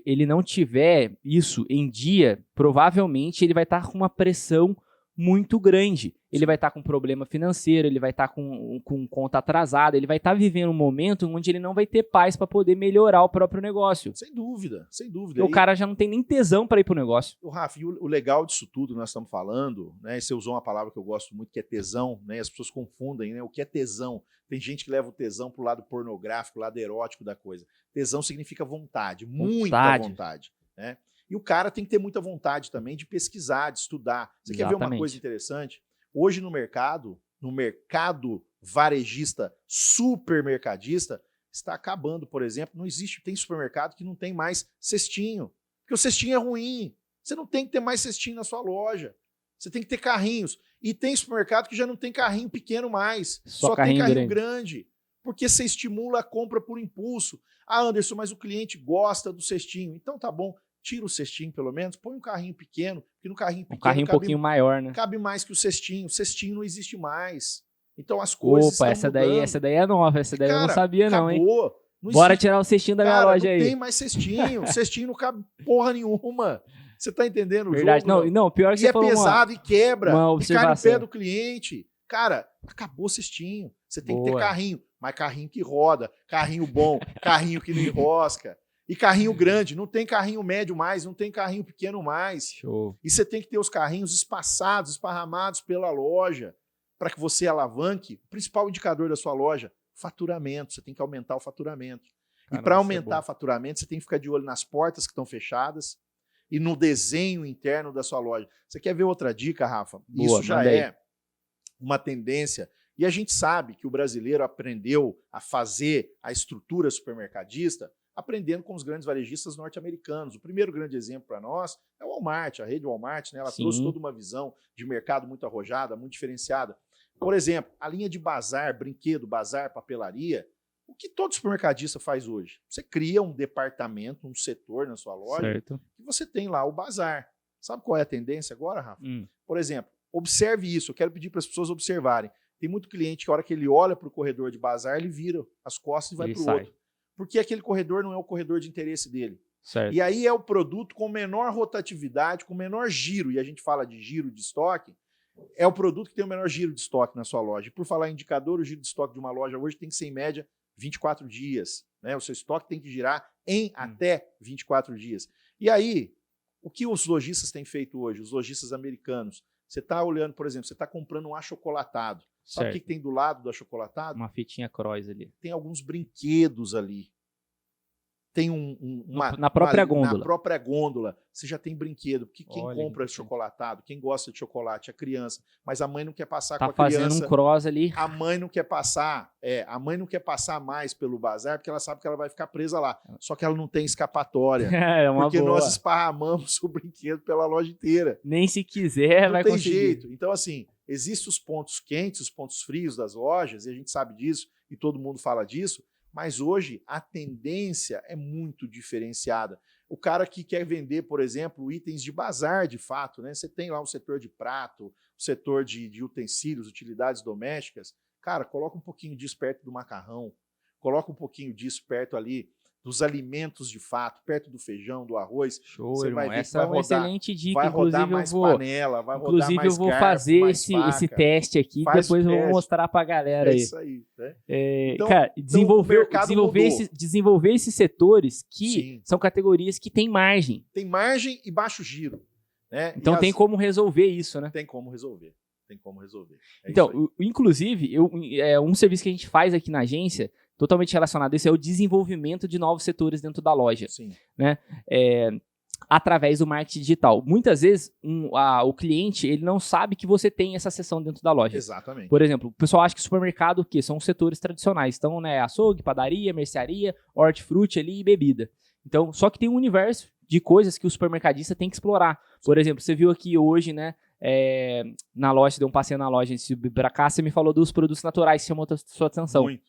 ele não tiver isso em dia, provavelmente ele vai estar com uma pressão muito grande. Ele vai estar com problema financeiro, ele vai estar com conta atrasada, ele vai estar vivendo um momento onde ele não vai ter paz para poder melhorar o próprio negócio. Sem dúvida, sem dúvida. Porque o cara já não tem nem tesão para ir pro negócio. Rafa, e o legal disso tudo que nós estamos falando, né? Você usou uma palavra que eu gosto muito, que é tesão, né? As pessoas confundem, né? O que é tesão? Tem gente que leva o tesão pro lado pornográfico, lado erótico da coisa. Tesão significa vontade, muita vontade, né? E o cara tem que ter muita vontade também de pesquisar, de estudar. Você quer ver uma coisa interessante? Hoje no mercado varejista, supermercadista, está acabando, por exemplo, tem supermercado que não tem mais cestinho, porque o cestinho é ruim. Você não tem que ter mais cestinho na sua loja. Você tem que ter carrinhos. E tem supermercado que já não tem carrinho pequeno mais, só tem carrinho grande. Porque você estimula a compra por impulso. Ah, Anderson, mas o cliente gosta do cestinho. Então tá bom. Tira o cestinho, pelo menos, põe um carrinho pequeno, porque no carrinho pequeno... Um carrinho um pouquinho maior, né? Cabe mais que o cestinho. O cestinho não existe mais. Então as coisas estão essa daí é nova. Essa daí eu não sabia não, hein? Bora tirar o cestinho da minha loja aí. Não tem mais cestinho. Cestinho não cabe porra nenhuma. Você tá entendendo o Verdade. jogo? Não, pior que você falou pesado, e quebra, e cai no pé do cliente. Cara, acabou o cestinho. Você tem que ter carrinho, mas carrinho que roda, carrinho bom, carrinho que não enrosca. E carrinho grande, não tem carrinho médio mais, não tem carrinho pequeno mais. Show. E você tem que ter os carrinhos espaçados, esparramados pela loja, para que você alavanque o principal indicador da sua loja, faturamento. Você tem que aumentar o faturamento. E para aumentar o faturamento, você tem que ficar de olho nas portas que estão fechadas e no desenho interno da sua loja. Você quer ver outra dica, Rafa? Isso já é uma tendência. E a gente sabe que o brasileiro aprendeu a fazer a estrutura supermercadista aprendendo com os grandes varejistas norte-americanos. O primeiro grande exemplo para nós é o Walmart, a rede Walmart, né? Ela trouxe toda uma visão de mercado muito arrojada, muito diferenciada. Por exemplo, a linha de bazar, brinquedo, bazar, papelaria, o que todo supermercadista faz hoje? Você cria um departamento, um setor na sua loja, e você tem lá o bazar. Sabe qual é a tendência agora, Rafa? Por exemplo, observe isso, eu quero pedir para as pessoas observarem. Tem muito cliente que a hora que ele olha para o corredor de bazar, ele vira as costas e vai para o outro. Porque aquele corredor não é o corredor de interesse dele. Certo. E aí é o produto com menor rotatividade, com menor giro, e a gente fala de giro de estoque, é o produto que tem o menor giro de estoque na sua loja. E por falar em indicador, o giro de estoque de uma loja hoje tem que ser em média 24 dias. Né? O seu estoque tem que girar em até 24 dias. E aí, o que os lojistas têm feito hoje? Os lojistas americanos. Você está olhando, por exemplo, você está comprando um achocolatado. Sabe o que tem do lado do achocolatado? Uma fitinha cross ali. Tem alguns brinquedos ali. Tem na própria gôndola. Na própria gôndola. Você já tem brinquedo. Porque quem Olha, compra chocolatado, quem gosta de chocolate, é a criança. Mas a mãe não quer passar tá com a criança. Tá fazendo um cross ali. A mãe não quer passar. A mãe não quer passar mais pelo bazar, porque ela sabe que ela vai ficar presa lá. Só que ela não tem escapatória. Porque boa. nós esparramamos o brinquedo pela loja inteira. Nem se quiser não vai tem conseguir. jeito. Então, assim, existem os pontos quentes, os pontos frios das lojas, e a gente sabe disso, e todo mundo fala disso. Mas hoje a tendência é muito diferenciada. O cara que quer vender, por exemplo, itens de bazar, de fato, né? Você tem lá o setor de prato, o setor de utensílios, utilidades domésticas. Cara, coloca um pouquinho disso perto do macarrão, coloca um pouquinho disso perto ali dos alimentos de fato, perto do feijão, do arroz. Show, você irmão. vai ver Essa que vai é uma rodar, excelente dica. vai Inclusive, rodar mais panela, vai rodar mais eu vou garfo, fazer mais esse teste aqui, Faz depois o eu vou teste. mostrar pra galera aí. É isso aí, né? Então, cara, desenvolver esses setores que Sim. são categorias que têm margem. Tem margem e baixo giro. Né? Então tem como resolver isso, né? Tem como resolver. Então, inclusive, um serviço que a gente faz aqui na agência, totalmente relacionado a isso, é o desenvolvimento de novos setores dentro da loja. Sim. Né? Através do marketing digital. Muitas vezes, o cliente ele não sabe que você tem essa seção dentro da loja. Exatamente. Por exemplo, o pessoal acha que supermercado o quê? São os setores tradicionais. Então, né, açougue, padaria, mercearia, hortifruti ali e bebida. Então, só que tem um universo de coisas que o supermercadista tem que explorar. Por exemplo, você viu aqui hoje, né, na loja, deu um passeio na loja antes de subir pra cá, você me falou dos produtos naturais que chamou a sua atenção. Muito.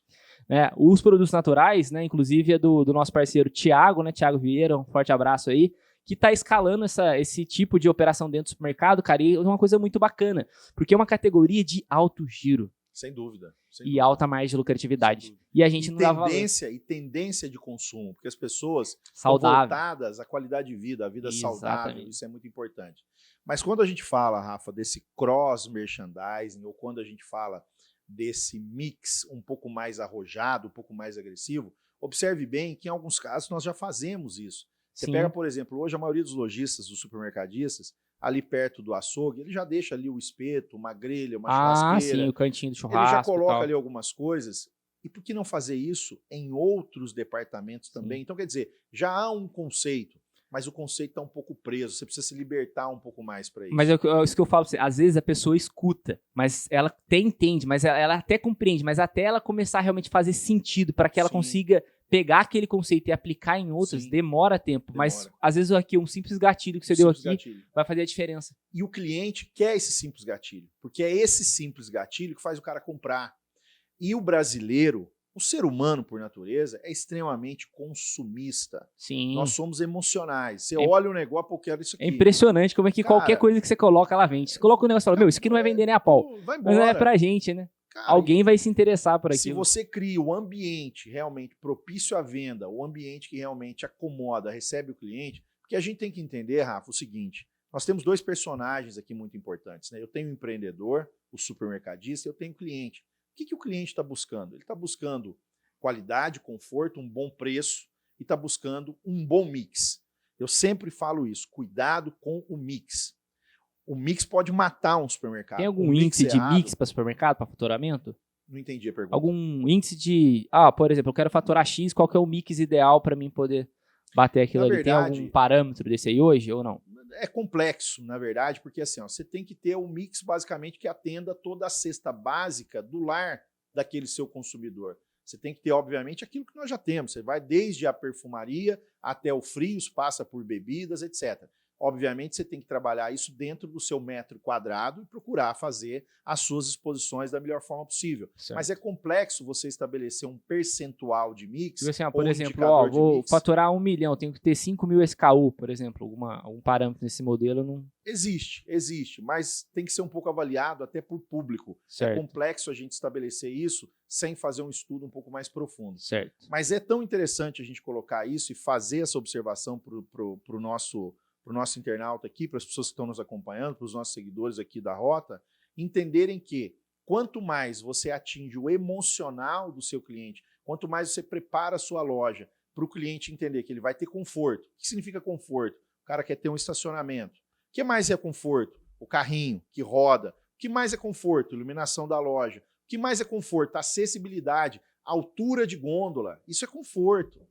Os produtos naturais, né, inclusive é do nosso parceiro Thiago, né, Thiago Vieira, um forte abraço aí, que está escalando esse tipo de operação dentro do supermercado, cara, e é uma coisa muito bacana, porque é uma categoria de alto giro. Sem dúvida. E alta margem de lucratividade. E a gente não dá valor. E tendência de consumo, porque as pessoas estão voltadas à qualidade de vida, à vida saudável, isso é muito importante. Mas quando a gente fala, Rafa, desse cross-merchandising, ou quando a gente fala desse mix um pouco mais arrojado, um pouco mais agressivo, observe bem que em alguns casos nós já fazemos isso. Você pega, por exemplo, hoje a maioria dos lojistas, dos supermercadistas, ali perto do açougue, ele já deixa ali o espeto, uma grelha, uma churrasqueira. Sim, o cantinho do churrasco. Ele já coloca ali algumas coisas. E por que não fazer isso em outros departamentos também? Então, quer dizer, já há um conceito, mas o conceito está um pouco preso. Você precisa se libertar um pouco mais para isso. Mas é isso que eu falo pra você. Às vezes a pessoa escuta, mas ela até entende, mas ela até compreende, mas até ela começar a realmente fazer sentido para que ela consiga pegar aquele conceito e aplicar em outros, demora tempo. Mas às vezes aqui um simples gatilho que você deu aqui vai fazer a diferença. E o cliente quer esse simples gatilho, porque é esse simples gatilho que faz o cara comprar. E o brasileiro, o ser humano por natureza, é extremamente consumista. Sim. Nós somos emocionais. Você olha o negócio, eu quero isso aqui. É impressionante como é que qualquer coisa que você coloca, ela vende. Você coloca o negócio e fala, isso aqui não vai vender nem a pau. Vai embora. Mas não é pra gente, né? Cara, alguém vai se interessar por aquilo. Se você cria o ambiente realmente propício à venda, o ambiente que realmente acomoda, recebe o cliente, porque a gente tem que entender, Rafa, o seguinte, nós temos dois personagens aqui muito importantes, né? Eu tenho o empreendedor, o supermercadista, eu tenho o cliente. O que o cliente está buscando? Ele está buscando qualidade, conforto, um bom preço e está buscando um bom mix. Eu sempre falo isso, cuidado com o mix. O mix pode matar um supermercado. Tem algum índice de mix para supermercado, para faturamento? Não entendi a pergunta. Algum índice de... por exemplo, eu quero faturar X, qual que é o mix ideal para mim poder bater aquilo ali? Tem algum parâmetro desse aí hoje ou não? É complexo, na verdade, porque assim, você tem que ter um mix basicamente que atenda toda a cesta básica do lar daquele seu consumidor. Você tem que ter, obviamente, aquilo que nós já temos. Você vai desde a perfumaria até o frios, passa por bebidas, etc. Obviamente, você tem que trabalhar isso dentro do seu metro quadrado e procurar fazer as suas exposições da melhor forma possível. Certo. Mas é complexo você estabelecer um percentual de mix Tipo assim, ou por um exemplo, indicador de vou mix. faturar 1 milhão, tenho que ter 5.000 SKU, por exemplo, algum parâmetro nesse modelo, não... Existe, mas tem que ser um pouco avaliado até por público. Certo. É complexo a gente estabelecer isso sem fazer um estudo um pouco mais profundo. Certo. Mas é tão interessante a gente colocar isso e fazer essa observação para o nosso internauta aqui, para as pessoas que estão nos acompanhando, para os nossos seguidores aqui da Rota, entenderem que quanto mais você atinge o emocional do seu cliente, quanto mais você prepara a sua loja para o cliente entender que ele vai ter conforto. O que significa conforto? O cara quer ter um estacionamento. O que mais é conforto? O carrinho que roda. O que mais é conforto? Iluminação da loja. O que mais é conforto? Acessibilidade, altura de gôndola. Isso é conforto,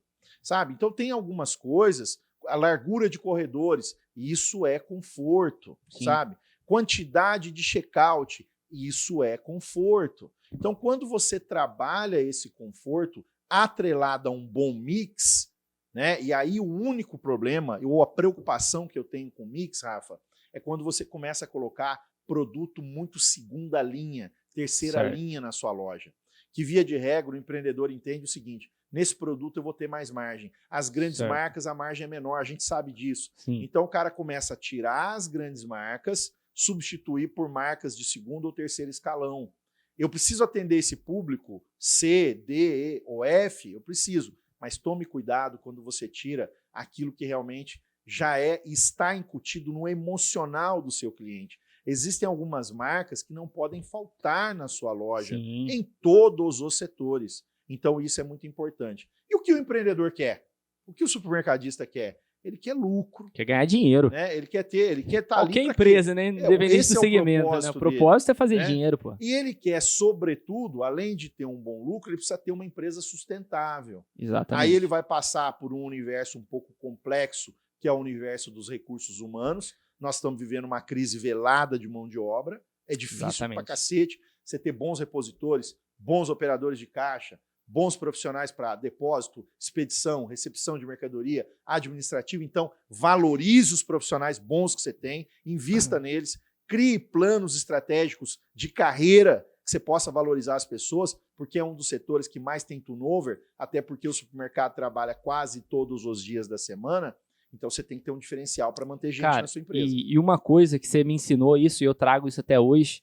sabe? Então tem algumas coisas, a largura de corredores, isso é conforto, Sim. sabe? Quantidade de checkout, isso é conforto. Então quando você trabalha esse conforto atrelado a um bom mix, né? E aí o único problema, ou a preocupação que eu tenho com o mix, Rafa, é quando você começa a colocar produto muito segunda linha, terceira linha na sua loja. Que via de regra o empreendedor entende o seguinte: nesse produto eu vou ter mais margem. As grandes marcas, a margem é menor, a gente sabe disso. Sim. Então o cara começa a tirar as grandes marcas, substituir por marcas de segundo ou terceiro escalão. Eu preciso atender esse público C, D, E ou F, eu preciso. Mas tome cuidado quando você tira aquilo que realmente já está incutido no emocional do seu cliente. Existem algumas marcas que não podem faltar na sua loja, Sim. em todos os setores. Então isso é muito importante. E o que o empreendedor quer? O que o supermercadista quer? Ele quer lucro. Quer ganhar dinheiro. Né? Ele quer estar ali. Qualquer empresa, né? Independente do segmento, né? O propósito é fazer dinheiro, pô. E ele quer, sobretudo, além de ter um bom lucro, ele precisa ter uma empresa sustentável. Exatamente. Aí ele vai passar por um universo um pouco complexo, que é o universo dos recursos humanos. Nós estamos vivendo uma crise velada de mão de obra. É difícil pra cacete você ter bons repositores, bons operadores de caixa, bons profissionais para depósito, expedição, recepção de mercadoria, administrativo. Então, valorize os profissionais bons que você tem, invista neles, crie planos estratégicos de carreira que você possa valorizar as pessoas, porque é um dos setores que mais tem turnover, até porque o supermercado trabalha quase todos os dias da semana. Então, você tem que ter um diferencial para manter gente na sua empresa. E uma coisa que você me ensinou isso, e eu trago isso até hoje,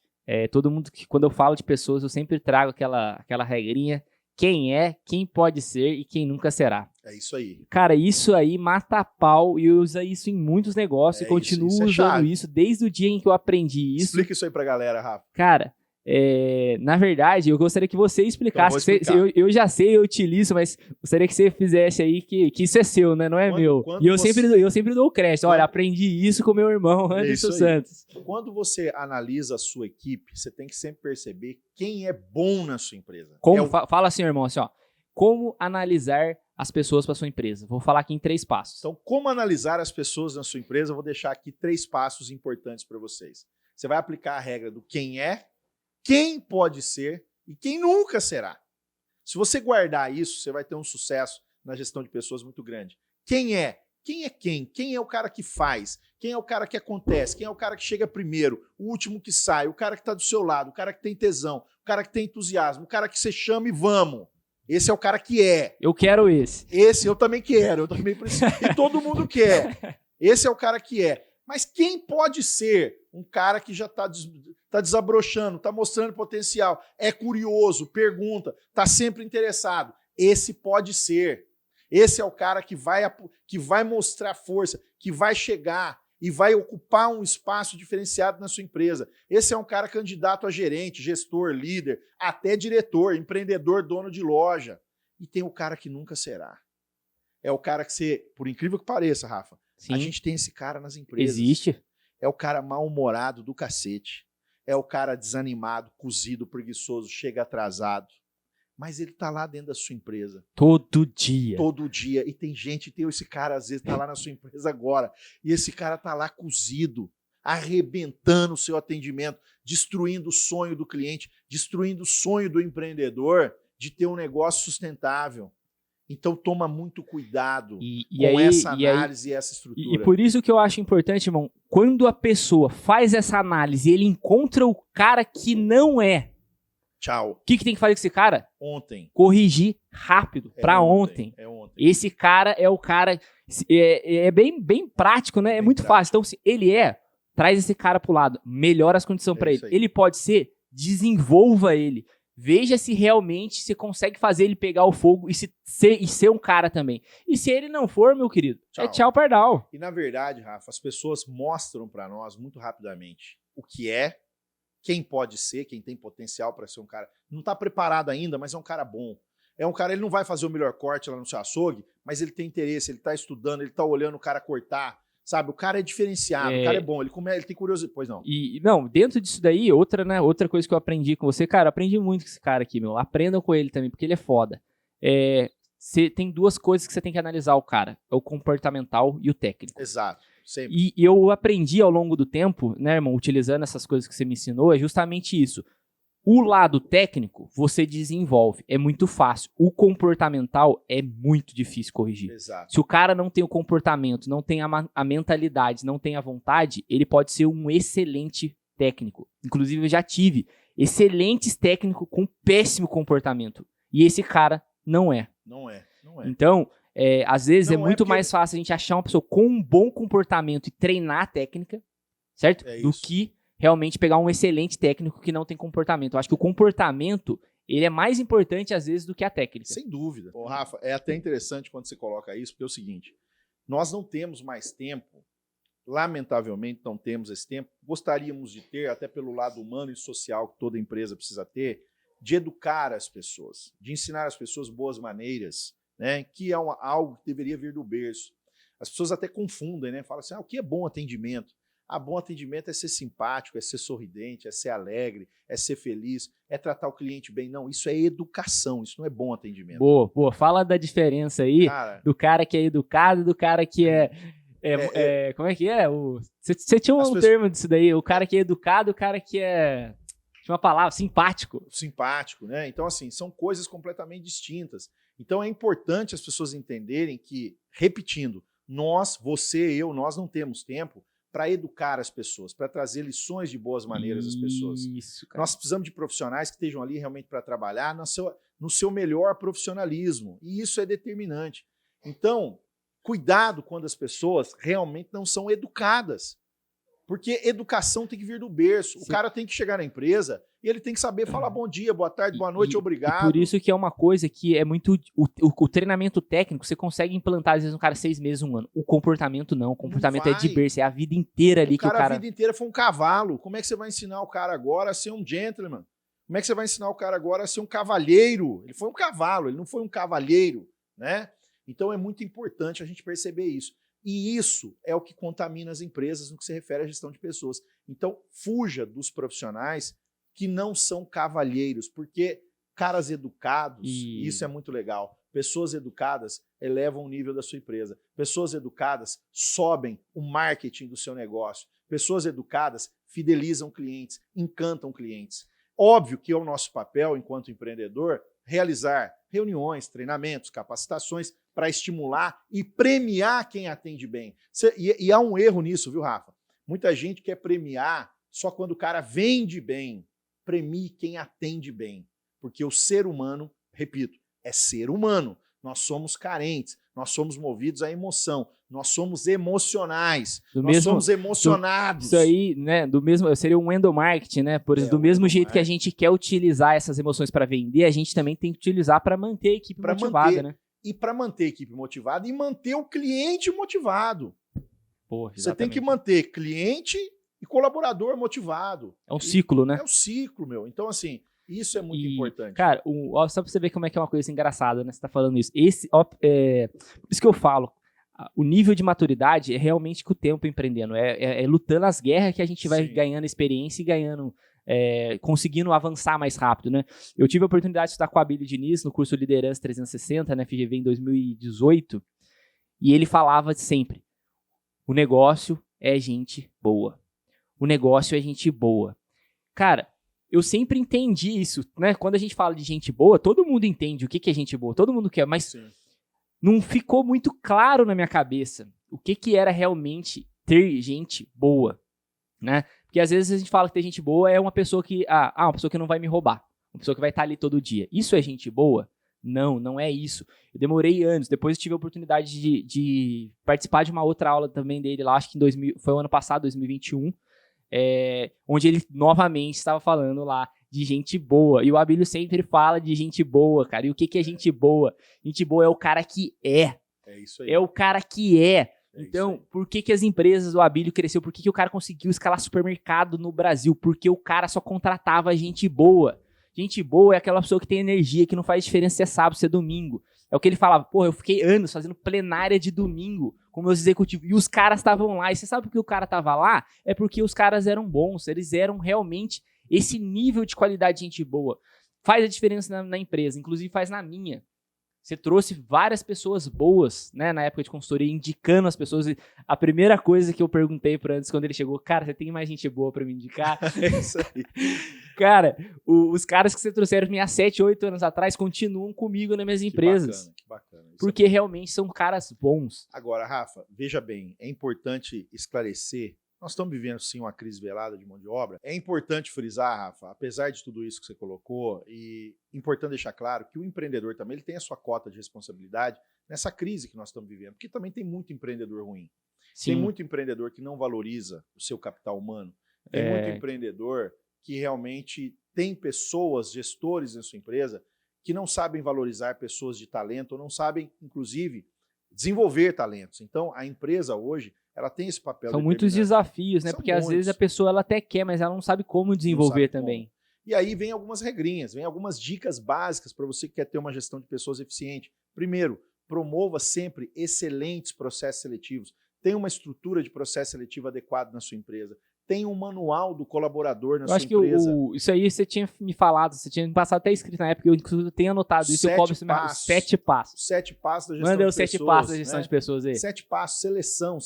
todo mundo que, quando eu falo de pessoas, eu sempre trago aquela regrinha: quem é, quem pode ser e quem nunca será. É isso aí. Cara, isso aí mata a pau e usa isso em muitos negócios e continuo usando isso desde o dia em que eu aprendi isso. Explica isso aí pra galera, Rafa. Cara, na verdade, eu gostaria que você explicasse. Então, eu já sei, eu utilizo, mas gostaria que você fizesse aí que isso é seu, né? Não é meu. E eu sempre dou o crédito. Olha, aprendi isso com meu irmão, Anderson Santos. Quando você analisa a sua equipe, você tem que sempre perceber quem é bom na sua empresa. Fala assim, irmão, assim, ó. Como analisar as pessoas para sua empresa? Vou falar aqui em 3 passos. Então, como analisar as pessoas na sua empresa? Eu vou deixar aqui 3 passos importantes para vocês. Você vai aplicar a regra do quem é, quem pode ser e quem nunca será. Se você guardar isso, você vai ter um sucesso na gestão de pessoas muito grande. Quem é? Quem é quem? Quem é o cara que faz? Quem é o cara que acontece? Quem é o cara que chega primeiro? O último que sai? O cara que está do seu lado? O cara que tem tesão? O cara que tem entusiasmo? O cara que você chama e vamos. Esse é o cara que é. Eu quero esse. Esse eu também quero. Eu também preciso. E todo mundo quer. Esse é o cara que é. Mas quem pode ser um cara que já está desabrochando, está mostrando potencial, é curioso, pergunta, está sempre interessado? Esse pode ser. Esse é o cara que vai mostrar força, que vai chegar e vai ocupar um espaço diferenciado na sua empresa. Esse é um cara candidato a gerente, gestor, líder, até diretor, empreendedor, dono de loja. E tem o cara que nunca será. É o cara que você, por incrível que pareça, Rafa, Sim. A gente tem esse cara nas empresas. Existe. É o cara mal-humorado do cacete. É o cara desanimado, cozido, preguiçoso, chega atrasado. Mas ele tá lá dentro da sua empresa. Todo dia. Todo dia. E tem esse cara, às vezes, tá lá na sua empresa agora. E esse cara tá lá cozido, arrebentando o seu atendimento, destruindo o sonho do cliente, destruindo o sonho do empreendedor de ter um negócio sustentável. Então toma muito cuidado com essa análise e essa estrutura. E por isso que eu acho importante, irmão, quando a pessoa faz essa análise e ele encontra o cara que não é, tchau. O que tem que fazer com esse cara? Ontem. Corrigir rápido, pra ontem. É ontem. Esse cara é o cara... É bem prático, né? É muito fácil. Então, se ele traz esse cara pro lado, melhora as condições pra ele. Ele pode ser, desenvolva ele. Veja se realmente você consegue fazer ele pegar o fogo e ser um cara também. E se ele não for, meu querido, tchau, pardal. E na verdade, Rafa, as pessoas mostram para nós muito rapidamente o que é, quem pode ser, quem tem potencial para ser um cara. Não está preparado ainda, mas é um cara bom. É um cara, ele não vai fazer o melhor corte lá no seu açougue, mas ele tem interesse, ele está estudando, ele está olhando o cara cortar. Sabe, o cara é diferenciado, o cara é bom, ele tem curiosidade. Pois não. E, não, dentro disso daí, outra coisa que eu aprendi com você, cara, aprendi muito com esse cara aqui, meu. Aprendam com ele também, porque ele é foda. Tem duas coisas que você tem que analisar o cara. É o comportamental e o técnico. Exato, sempre. E eu aprendi ao longo do tempo, né, irmão, utilizando essas coisas que você me ensinou, é justamente isso. O lado técnico, você desenvolve. É muito fácil. O comportamental é muito difícil corrigir. Exato. Se o cara não tem o comportamento, não tem a mentalidade, não tem a vontade, ele pode ser um excelente técnico. Inclusive, eu já tive excelentes técnicos com péssimo comportamento. E esse cara não é. Não é. Então, às vezes é muito mais fácil a gente achar uma pessoa com um bom comportamento e treinar a técnica, certo? Do que realmente pegar um excelente técnico que não tem comportamento. Eu acho que o comportamento, ele é mais importante às vezes do que a técnica. Sem dúvida. Ô, Rafa, é até interessante quando você coloca isso, porque é o seguinte, nós não temos mais tempo, lamentavelmente não temos esse tempo, gostaríamos de ter, até pelo lado humano e social que toda empresa precisa ter, de educar as pessoas, de ensinar as pessoas boas maneiras, né, que é algo que deveria vir do berço. As pessoas até confundem, né? Falam assim, o que é bom atendimento? Bom atendimento é ser simpático, é ser sorridente, é ser alegre, é ser feliz, é tratar o cliente bem. Não, isso é educação, isso não é bom atendimento. Boa. Fala da diferença aí, cara, do cara que é educado e do cara que como é que é? Você tinha um termo disso daí, o cara que é educado, o cara que é... Tinha uma palavra, simpático. Simpático, né? Então, assim, são coisas completamente distintas. Então, é importante as pessoas entenderem que, repetindo, você, nós não temos tempo para educar as pessoas, para trazer lições de boas maneiras às pessoas. Isso, cara. Nós precisamos de profissionais que estejam ali realmente para trabalhar no seu melhor profissionalismo. E isso é determinante. Então, cuidado quando as pessoas realmente não são educadas. Porque educação tem que vir do berço. Sim. O cara tem que chegar na empresa e ele tem que saber falar bom dia, boa tarde, boa noite, obrigado. Por isso que é uma coisa que é muito... O treinamento técnico, você consegue implantar, às vezes, um cara 6 meses, 1 ano. O comportamento não. O comportamento é de berço, é a vida inteira ali que o cara... A vida inteira foi um cavalo. Como é que você vai ensinar o cara agora a ser um gentleman? Como é que você vai ensinar o cara agora a ser um cavalheiro? Ele foi um cavalo, ele não foi um cavalheiro, né? Então é muito importante a gente perceber isso. E isso é o que contamina as empresas no que se refere à gestão de pessoas. Então, fuja dos profissionais que não são cavalheiros, porque caras educados, isso é muito legal. Pessoas educadas elevam o nível da sua empresa. Pessoas educadas sobem o marketing do seu negócio. Pessoas educadas fidelizam clientes, encantam clientes. Óbvio que é o nosso papel, enquanto empreendedor, realizar reuniões, treinamentos, capacitações para estimular e premiar quem atende bem. E há um erro nisso, viu, Rafa? Muita gente quer premiar só quando o cara vende bem. Premie quem atende bem. Porque o ser humano, repito, é ser humano. Nós somos carentes, nós somos movidos à emoção, nós somos emocionais, somos emocionados. Isso aí, né, seria um endomarketing, né? Por exemplo, do mesmo jeito que a gente quer utilizar essas emoções para vender, a gente também tem que utilizar para manter a equipe motivada, né? E para manter a equipe motivada e manter o cliente motivado. Porra, você tem que manter cliente e colaborador motivado. É um ciclo, né? É um ciclo, meu. Então, assim, isso é muito importante. Cara, só pra você ver como é que é uma coisa engraçada, né? Você tá falando isso. Por isso que eu falo, o nível de maturidade é realmente com o tempo empreendendo. É lutando as guerras que a gente vai ganhando experiência e ganhando... conseguindo avançar mais rápido, né? Eu tive a oportunidade de estudar com a Abílio Diniz no curso Liderança 360, né, FGV em 2018, e ele falava sempre, o negócio é gente boa. O negócio é gente boa. Cara, eu sempre entendi isso, né? Quando a gente fala de gente boa, todo mundo entende o que é gente boa, todo mundo quer, mas não ficou muito claro na minha cabeça o que era realmente ter gente boa, né? Porque às vezes a gente fala que ter gente boa é uma pessoa que, uma pessoa que não vai me roubar, uma pessoa que vai estar ali todo dia. Isso é gente boa? Não, não é isso. Eu demorei anos, depois eu tive a oportunidade de participar de uma outra aula também dele lá, acho que foi o ano passado, 2021, onde ele novamente estava falando lá de gente boa. E o Abílio sempre fala de gente boa, cara. E o que é gente boa? Gente boa é o cara que é. É isso aí. É o cara que é. Então, por que as empresas do Abílio cresceu? Por que o cara conseguiu escalar supermercado no Brasil? Porque o cara só contratava gente boa. Gente boa é aquela pessoa que tem energia, que não faz diferença se é sábado, se é domingo. É o que ele falava, porra, eu fiquei anos fazendo plenária de domingo com meus executivos, e os caras estavam lá. E você sabe por que o cara tava lá? É porque os caras eram bons, eles eram realmente esse nível de qualidade de gente boa. Faz a diferença na empresa, inclusive faz na minha. Você trouxe várias pessoas boas, né, na época de consultoria, indicando as pessoas. E a primeira coisa que eu perguntei para antes, quando ele chegou, cara, você tem mais gente boa para me indicar? É isso aí. Cara, os caras que você trouxeram há 7, 8 anos atrás continuam comigo nas minhas empresas. Que bacana. Porque realmente são caras bons. Agora, Rafa, veja bem, é importante esclarecer. Nós estamos vivendo, sim, uma crise velada de mão de obra. É importante frisar, Rafa, apesar de tudo isso que você colocou, e importante deixar claro que o empreendedor também ele tem a sua cota de responsabilidade nessa crise que nós estamos vivendo, porque também tem muito empreendedor ruim. Sim. Tem muito empreendedor que não valoriza o seu capital humano. Tem muito empreendedor que realmente tem pessoas, gestores em sua empresa, que não sabem valorizar pessoas de talento, ou não sabem, inclusive, desenvolver talentos. Então, a empresa hoje, ela tem esse papel. São muitos desafios, né? Porque às vezes a pessoa ela até quer, mas ela não sabe como desenvolver também. Como. E aí vem algumas regrinhas, vem algumas dicas básicas para você que quer ter uma gestão de pessoas eficiente. Primeiro, promova sempre excelentes processos seletivos. Tenha uma estrutura de processo seletivo adequado na sua empresa. Tenha um manual do colaborador na sua empresa. Eu acho que isso aí você tinha me falado, você tinha me passado até escrito na época, eu inclusive tenho anotado isso, eu cobro esse 7 passos. 7 passos da gestão de pessoas. Manda os 7 passos da gestão de pessoas aí. 7 passos,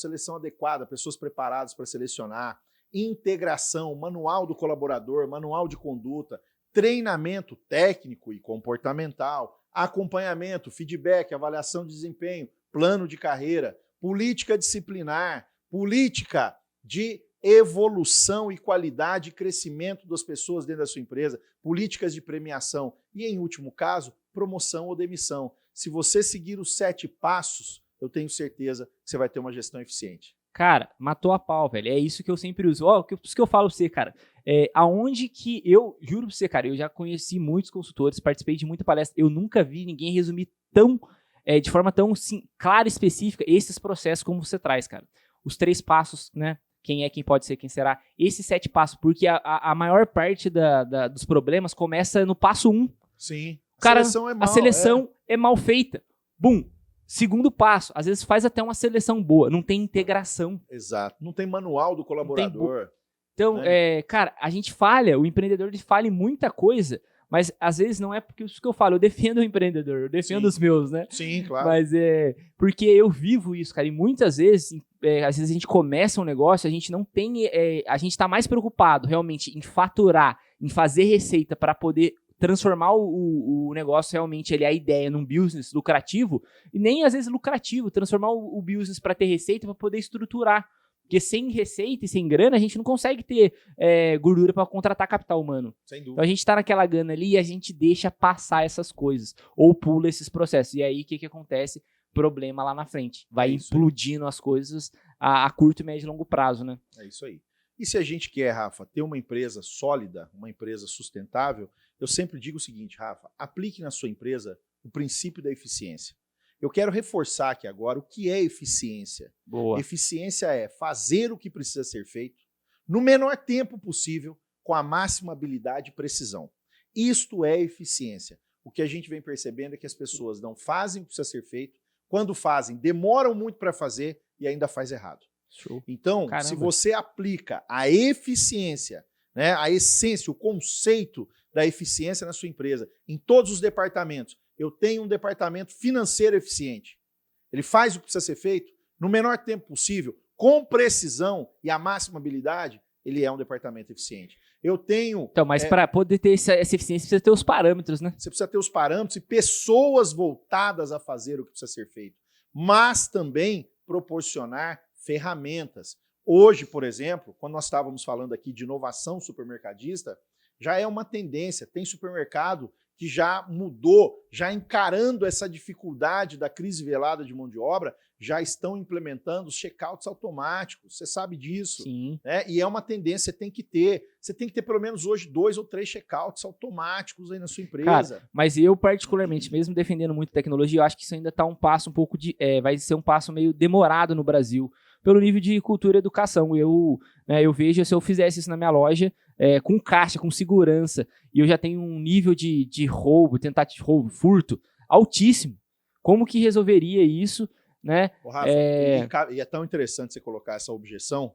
seleção adequada, pessoas preparadas para selecionar, integração, manual do colaborador, manual de conduta, treinamento técnico e comportamental, acompanhamento, feedback, avaliação de desempenho, plano de carreira, política disciplinar, política de evolução e qualidade e crescimento das pessoas dentro da sua empresa, políticas de premiação e, em último caso, promoção ou demissão. Se você seguir os 7 passos, eu tenho certeza que você vai ter uma gestão eficiente. Cara, matou a pau, velho. É isso que eu sempre uso. Isso que eu falo pra você, cara. Aonde que eu, juro pra você, cara, eu já conheci muitos consultores, participei de muita palestra, eu nunca vi ninguém resumir de forma tão clara e específica esses processos como você traz, cara. Os 3 passos, né? Quem é, quem pode ser, quem será. Esses 7 passos, porque a maior parte dos problemas começa no passo 1. Sim. A seleção é mal feita. Bum. Segundo passo, às vezes faz até uma seleção boa, não tem integração. Exato. Não tem manual do colaborador. Então, né? Cara, a gente falha, o empreendedor ele falha em muita coisa, mas às vezes não é porque isso que eu falo, eu defendo o empreendedor, eu defendo os meus, né? Sim, claro. Mas porque eu vivo isso, cara, e muitas vezes, às vezes a gente começa um negócio, a gente não tem, a gente tá mais preocupado realmente em faturar, em fazer receita para poder transformar o negócio realmente, a ideia num business lucrativo, e nem às vezes lucrativo, transformar o business para ter receita, para poder estruturar. Porque sem receita e sem grana, a gente não consegue ter gordura para contratar capital humano. Sem dúvida. Então a gente tá naquela gana ali e a gente deixa passar essas coisas, ou pula esses processos. E aí o que acontece? Problema lá na frente. Vai implodindo as coisas a curto, médio e longo prazo, né? É isso aí. E se a gente quer, Rafa, ter uma empresa sólida, uma empresa sustentável, eu sempre digo o seguinte, Rafa, aplique na sua empresa o princípio da eficiência. Eu quero reforçar aqui agora o que é eficiência. Boa. Eficiência é fazer o que precisa ser feito no menor tempo possível, com a máxima habilidade e precisão. Isto é eficiência. O que a gente vem percebendo é que as pessoas não fazem o que precisa ser feito, quando fazem, demoram muito para fazer e ainda faz errado. Show. Então, Caramba. Se você aplica a eficiência, né, a essência, o conceito da eficiência na sua empresa, em todos os departamentos, eu tenho um departamento financeiro eficiente. Ele faz o que precisa ser feito no menor tempo possível, com precisão e a máxima habilidade, ele é um departamento eficiente. Eu tenho... Então, mas para poder ter essa eficiência, precisa ter os parâmetros, né? Você precisa ter os parâmetros e pessoas voltadas a fazer o que precisa ser feito. Mas também proporcionar ferramentas. Hoje, por exemplo, quando nós estávamos falando aqui de inovação supermercadista, já é uma tendência. Tem supermercado que já mudou, já encarando essa dificuldade da crise velada de mão de obra, já estão implementando os checkouts automáticos. Você sabe disso. Sim. Né? E é uma tendência, você tem que ter. Você tem que ter pelo menos hoje 2 ou 3 checkouts automáticos aí na sua empresa. Cara, mas eu particularmente, mesmo defendendo muito tecnologia, eu acho que isso ainda está um passo um pouco de... vai ser um passo meio demorado no Brasil, pelo nível de cultura e educação. Eu vejo, se eu fizesse isso na minha loja, com caixa, com segurança, e eu já tenho um nível de roubo, tentativa de roubo, furto, altíssimo. Como que resolveria isso, né? Ô, Rafa, e é tão interessante você colocar essa objeção,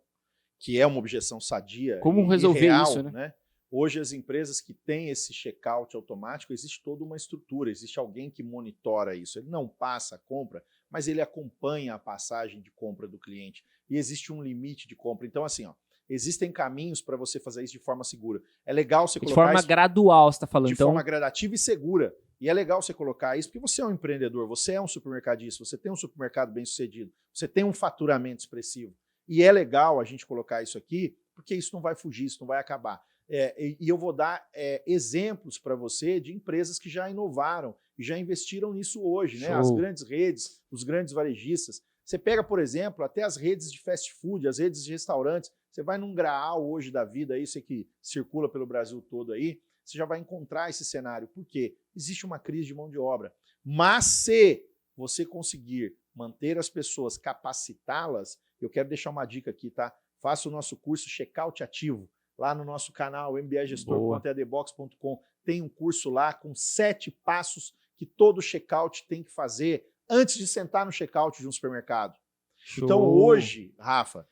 que é uma objeção sadia. Como resolver real, isso, né? Hoje, as empresas que têm esse checkout automático, existe toda uma estrutura, existe alguém que monitora isso. Ele não passa a compra, mas ele acompanha a passagem de compra do cliente. E existe um limite de compra. Então, assim, existem caminhos para você fazer isso de forma segura. É legal você colocar isso... De forma gradual, você está falando. De forma gradativa e segura. E é legal você colocar isso, porque você é um empreendedor, você é um supermercadista, você tem um supermercado bem sucedido, você tem um faturamento expressivo. E é legal a gente colocar isso aqui, porque isso não vai fugir, isso não vai acabar. E eu vou dar exemplos para você de empresas que já inovaram e já investiram nisso hoje, né? As grandes redes, os grandes varejistas. Você pega, por exemplo, até as redes de fast food, as redes de restaurantes. Você vai num Graal hoje da vida, aí, você que circula pelo Brasil todo aí, você já vai encontrar esse cenário. Por quê? Existe uma crise de mão de obra. Mas se você conseguir manter as pessoas, capacitá-las, eu quero deixar uma dica aqui, tá? Faça o nosso curso Checkout Ativo. Lá no nosso canal, mbagestor.adbox.com, tem um curso lá com 7 passos que todo checkout tem que fazer antes de sentar no checkout de um supermercado. Show. Então, hoje, Rafa,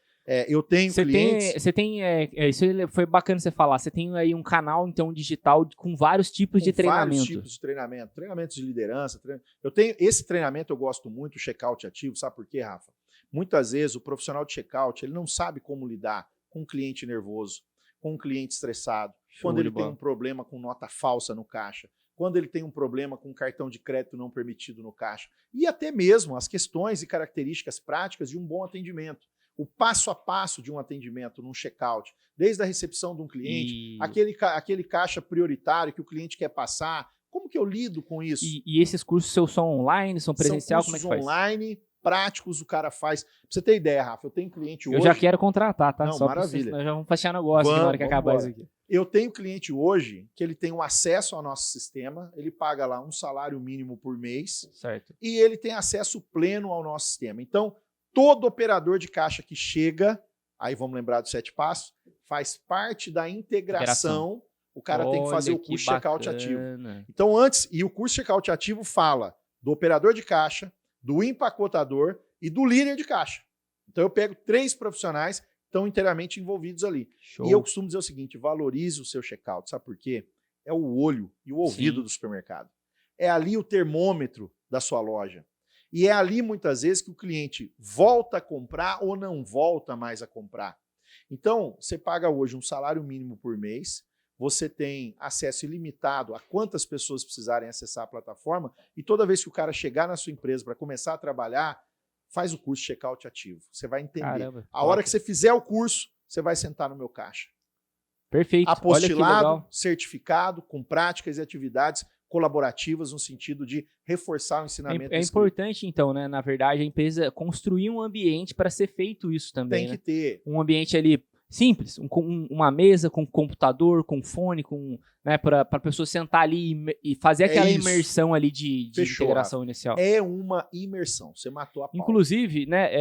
eu tenho clientes... Isso foi bacana você falar. Você tem aí um canal, então, digital com vários tipos de treinamento. Vários tipos de treinamento. Treinamentos de liderança. Eu tenho esse treinamento, eu gosto muito, o checkout ativo. Sabe por quê, Rafa? Muitas vezes, o profissional de checkout, ele não sabe como lidar com um cliente nervoso, com um cliente estressado, quando ele tem um problema com nota falsa no caixa, quando ele tem um problema com cartão de crédito não permitido no caixa, e até mesmo as questões e características práticas de um bom atendimento. O passo a passo de um atendimento num checkout, desde a recepção de um cliente, aquele caixa prioritário que o cliente quer passar, como que eu lido com isso? E esses cursos seus são online, são presencial? São cursos como é que faz? Online, práticos, o cara faz. Pra você ter ideia, Rafa, eu tenho cliente hoje... Eu já quero contratar, tá? Não, só maravilha. Nós já vamos fechar negócio na hora que acabar isso aqui. Eu tenho cliente hoje que ele tem um acesso ao nosso sistema, ele paga lá um salário mínimo por mês, certo, e ele tem acesso pleno ao nosso sistema. Então, todo operador de caixa que chega, aí vamos lembrar dos 7 passos, faz parte da integração. O cara tem que fazer o curso checkout ativo. Então, antes, e o curso checkout ativo fala do operador de caixa, do empacotador e do líder de caixa. Então, eu pego 3 profissionais que estão inteiramente envolvidos ali. Show. E eu costumo dizer o seguinte, valorize o seu checkout. Sabe por quê? É o olho e o ouvido do supermercado. É ali o termômetro da sua loja. E é ali, muitas vezes, que o cliente volta a comprar ou não volta mais a comprar. Então, você paga hoje um salário mínimo por mês, você tem acesso ilimitado a quantas pessoas precisarem acessar a plataforma, e toda vez que o cara chegar na sua empresa para começar a trabalhar, faz o curso checkout ativo. Você vai entender. Caramba, a hora que você fizer o curso, você vai sentar no meu caixa. Perfeito. Apostilado, certificado, com práticas e atividades colaborativas no sentido de reforçar o ensinamento. É importante, então, né? Na verdade, a empresa construir um ambiente para ser feito isso também. Tem que ter. Um ambiente ali simples, uma mesa com computador, com fone, né, para a pessoa sentar ali e fazer aquela imersão ali de integração inicial. É uma imersão, você matou a pau. Inclusive, né,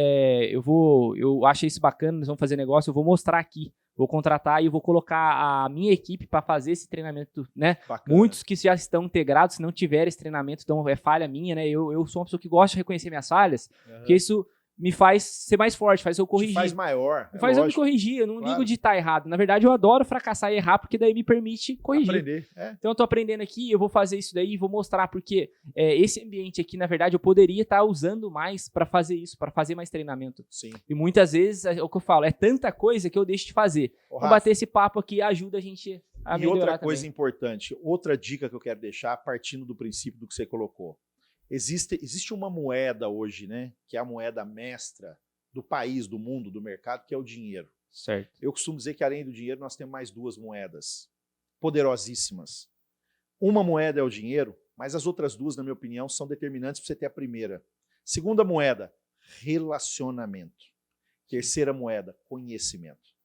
eu achei isso bacana, nós vamos fazer negócio, eu vou mostrar aqui, vou contratar e eu vou colocar a minha equipe para fazer esse treinamento, né? Bacana. Muitos que já estão integrados, se não tiver esse treinamento, então é falha minha, né? Eu sou uma pessoa que gosta de reconhecer minhas falhas, porque isso me faz ser mais forte, faz eu corrigir. Te faz maior. Me faz eu me corrigir, eu não ligo de estar errado. Na verdade, eu adoro fracassar e errar, porque daí me permite corrigir. Aprender. Então eu tô aprendendo aqui, eu vou fazer isso daí, vou mostrar, porque esse ambiente aqui, na verdade, eu poderia estar usando mais para fazer isso, para fazer mais treinamento. Sim. E muitas vezes, é o que eu falo, é tanta coisa que eu deixo de fazer. Então bater esse papo aqui ajuda a gente a melhorar. E outra coisa também. importante, outra dica que eu quero deixar, partindo do princípio do que você colocou. Existe uma moeda hoje, né, que é a moeda mestra do país, do mundo, do mercado, que é o dinheiro. Certo. Eu costumo dizer que além do dinheiro nós temos mais duas moedas poderosíssimas. Uma moeda é o dinheiro, mas as outras duas, na minha opinião, são determinantes para você ter a primeira. Segunda moeda, relacionamento. Terceira moeda, conhecimento.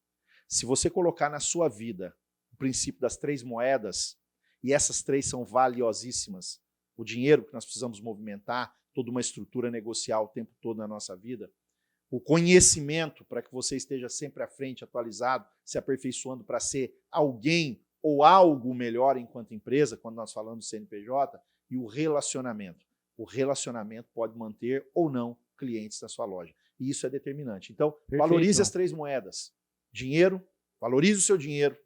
Se você colocar na sua vida o princípio das três moedas, e essas três são valiosíssimas, o dinheiro que nós precisamos movimentar, toda uma estrutura negocial o tempo todo na nossa vida, o conhecimento para que você esteja sempre à frente, atualizado, se aperfeiçoando para ser alguém ou algo melhor enquanto empresa, quando nós falamos do CNPJ, e o relacionamento. O relacionamento pode manter ou não clientes na sua loja. E isso é determinante. Então, valorize as três moedas. Dinheiro, valorize o seu dinheiro,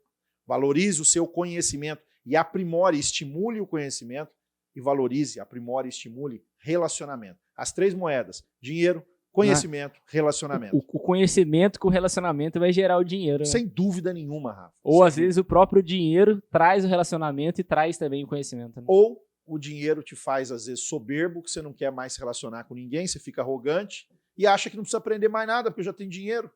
valorize o seu conhecimento e aprimore, estimule o conhecimento e valorize, aprimore e estimule relacionamento. As três moedas, dinheiro, conhecimento, relacionamento. O conhecimento com o relacionamento vai gerar o dinheiro, né? Sem dúvida nenhuma, Rafa. Ou às vezes o próprio dinheiro traz o relacionamento e traz também o conhecimento. Né? Ou o dinheiro te faz, às vezes, soberbo, que você não quer mais se relacionar com ninguém, você fica arrogante e acha que não precisa aprender mais nada, porque já tem dinheiro.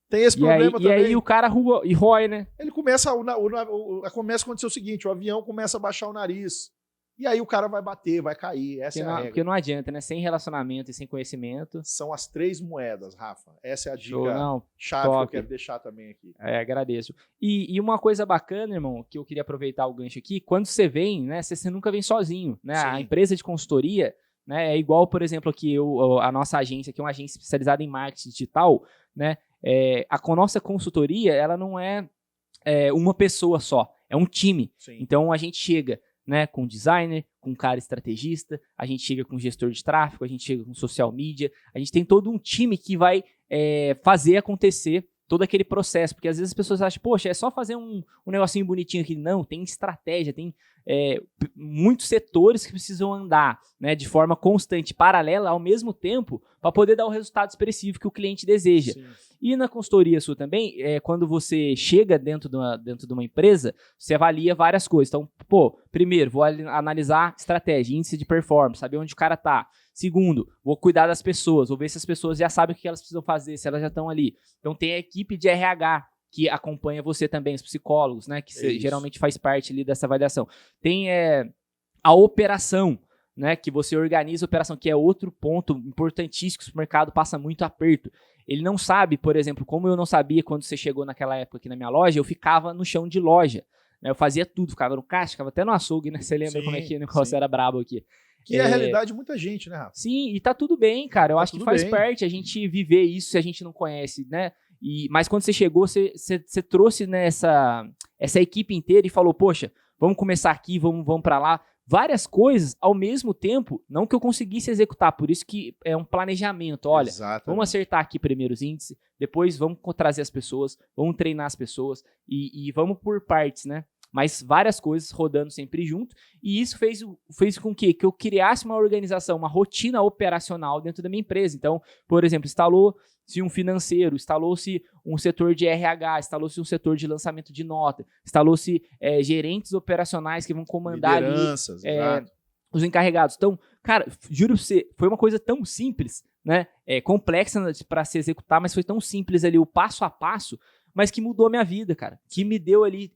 Tem esse problema também. E aí o cara rói, né? Ele começa a acontecer o seguinte, o avião começa a baixar o nariz. E aí o cara vai bater, vai cair. Essa é a regra. Porque não adianta, né? Sem relacionamento e sem conhecimento. São as três moedas, Rafa. Essa é a dica chave top. que eu quero deixar também aqui. Agradeço. E uma coisa bacana, irmão, que eu queria aproveitar o gancho aqui, quando você vem, né? Você nunca vem sozinho, né? Sim. A empresa de consultoria, né? É igual, por exemplo, aqui a nossa agência, que é uma agência especializada em marketing digital, né? A nossa consultoria, ela não é uma pessoa só, é um time. Sim. Então a gente chega, né, com designer, com um cara estrategista, a gente chega com gestor de tráfego, a gente chega com social media, a gente tem todo um time que vai fazer acontecer todo aquele processo, porque às vezes as pessoas acham, poxa, é só fazer um negocinho bonitinho aqui. Não, tem estratégia, tem muitos setores que precisam andar, né, de forma constante, paralela, ao mesmo tempo, para poder dar o resultado expressivo que o cliente deseja. Sim. E na consultoria sua também, quando você chega dentro de uma empresa, você avalia várias coisas. Então, primeiro, vou analisar estratégia, índice de performance, saber onde o cara tá. Segundo, vou cuidar das pessoas, vou ver se as pessoas já sabem o que elas precisam fazer, se elas já estão ali. Então, tem a equipe de RH que acompanha você também, os psicólogos, né, que geralmente faz parte ali dessa avaliação. Tem a operação, né, que você organiza a operação, que é outro ponto importantíssimo, que o mercado passa muito aperto. Ele não sabe, por exemplo, como eu não sabia quando você chegou naquela época aqui na minha loja, eu ficava no chão de loja, né, eu fazia tudo, ficava no caixa, ficava até no açougue, né, você lembra como é que o negócio era brabo aqui. Que é a realidade de muita gente, né, Rafa? Sim, e tá tudo bem, cara, eu acho que faz parte a gente viver isso se a gente não conhece, né, mas quando você chegou, você trouxe, né, essa equipe inteira e falou, poxa, vamos começar aqui, vamos pra lá. Várias coisas ao mesmo tempo, não que eu conseguisse executar, por isso que é um planejamento. Olha, vamos acertar aqui primeiro os índices, depois vamos trazer as pessoas, vamos treinar as pessoas e vamos por partes, né? Mas várias coisas rodando sempre junto, e isso fez com que eu criasse uma organização, uma rotina operacional dentro da minha empresa. Então, por exemplo, instalou-se um financeiro, instalou-se um setor de RH, instalou-se um setor de lançamento de nota, instalou-se gerentes operacionais que vão comandar lideranças, ali os encarregados. Então, cara, juro pra você, foi uma coisa tão simples, né? Complexa para se executar, mas foi tão simples ali, o passo a passo, mas que mudou a minha vida, cara. Que me deu ali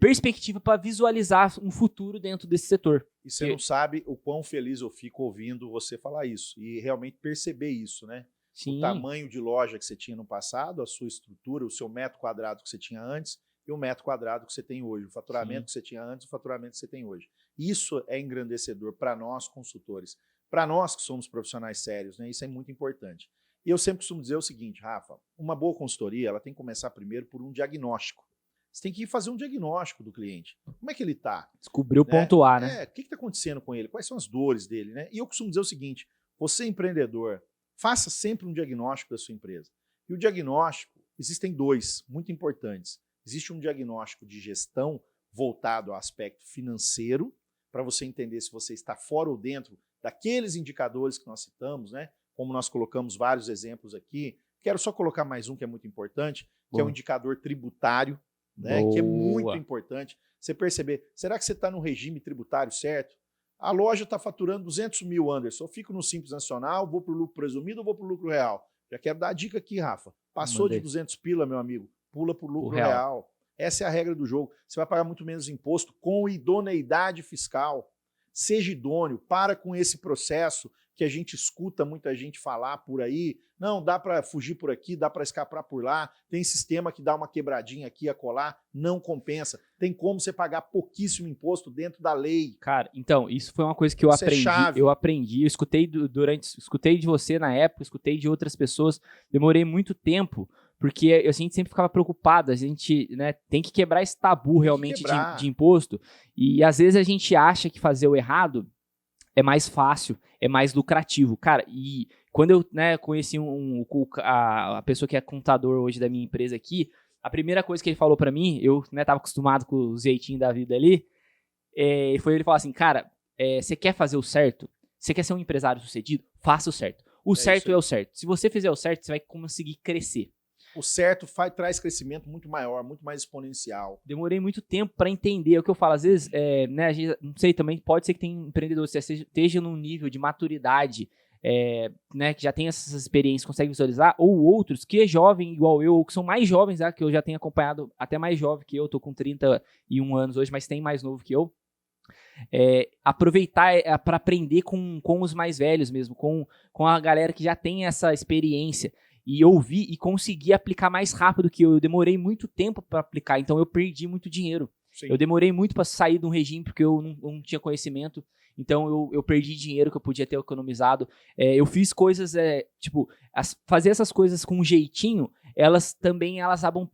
perspectiva para visualizar um futuro dentro desse setor. E você não sabe o quão feliz eu fico ouvindo você falar isso e realmente perceber isso, né? Sim. O tamanho de loja que você tinha no passado, a sua estrutura, o seu metro quadrado que você tinha antes e o metro quadrado que você tem hoje, o faturamento que você tinha antes e o faturamento que você tem hoje. Isso é engrandecedor para nós, consultores, para nós que somos profissionais sérios, né? Isso é muito importante. E eu sempre costumo dizer o seguinte, Rafa, uma boa consultoria ela tem que começar primeiro por um diagnóstico. Você tem que ir fazer um diagnóstico do cliente. Como é que ele está? Descobrir o ponto A, né? O que está acontecendo com ele? Quais são as dores dele, né? E eu costumo dizer o seguinte, você empreendedor, Faça sempre um diagnóstico da sua empresa. E o diagnóstico, existem dois muito importantes. Existe um diagnóstico de gestão voltado ao aspecto financeiro, para você entender se você está fora ou dentro daqueles indicadores que nós citamos, né? Como nós colocamos vários exemplos aqui. Quero só colocar mais um que é muito importante, que é o indicador tributário, né? Que é muito importante. Você perceber, será que você está no regime tributário certo? A loja está faturando 200 mil, Anderson. Eu fico no Simples Nacional, vou para o lucro presumido ou vou para o lucro real? Já quero dar a dica aqui, Rafa. Passou de 200 pila, meu amigo, pula para o lucro real. Essa é a regra do jogo. Você vai pagar muito menos imposto com idoneidade fiscal. Seja idôneo, para com esse processo que a gente escuta muita gente falar por aí. Não, dá para fugir por aqui, dá para escapar por lá. Tem sistema que dá uma quebradinha aqui a colar, não compensa. Tem como você pagar pouquíssimo imposto dentro da lei. Cara, então, isso foi uma coisa que eu aprendi. Eu aprendi, eu escutei escutei de você na época, escutei de outras pessoas. Demorei muito tempo, porque a gente sempre ficava preocupado, a gente, né, tem que quebrar esse tabu realmente de imposto. E às vezes a gente acha que fazer o errado é mais fácil, é mais lucrativo. Cara, e quando eu, né, conheci a pessoa que é contador hoje da minha empresa aqui, a primeira coisa que ele falou pra mim, eu, né, tava acostumado com o jeitinho da vida ali, foi ele falar assim, cara, você quer fazer o certo? Você quer ser um empresário sucedido? Faça o certo. O certo é o certo. Se você fizer o certo, você vai conseguir crescer. O certo traz crescimento muito maior, muito mais exponencial. Demorei muito tempo para entender. É o que eu falo, às vezes, né, a gente, não sei, também pode ser que tem empreendedores que esteja num nível de maturidade, né, que já tem essas experiências, consegue visualizar, ou outros que é jovem igual eu, ou que são mais jovens, que eu já tenho acompanhado, até mais jovem que eu, tô com 31 anos hoje, mas tem mais novo que eu. Aproveitar para aprender com os mais velhos mesmo, com a galera que já tem essa experiência, e ouvir e conseguir aplicar mais rápido que eu. Eu demorei muito tempo para aplicar, então eu perdi muito dinheiro. Sim. Eu demorei muito para sair de um regime porque eu não tinha conhecimento, então eu perdi dinheiro que eu podia ter economizado. Eu fiz coisas, fazer essas coisas com um jeitinho, elas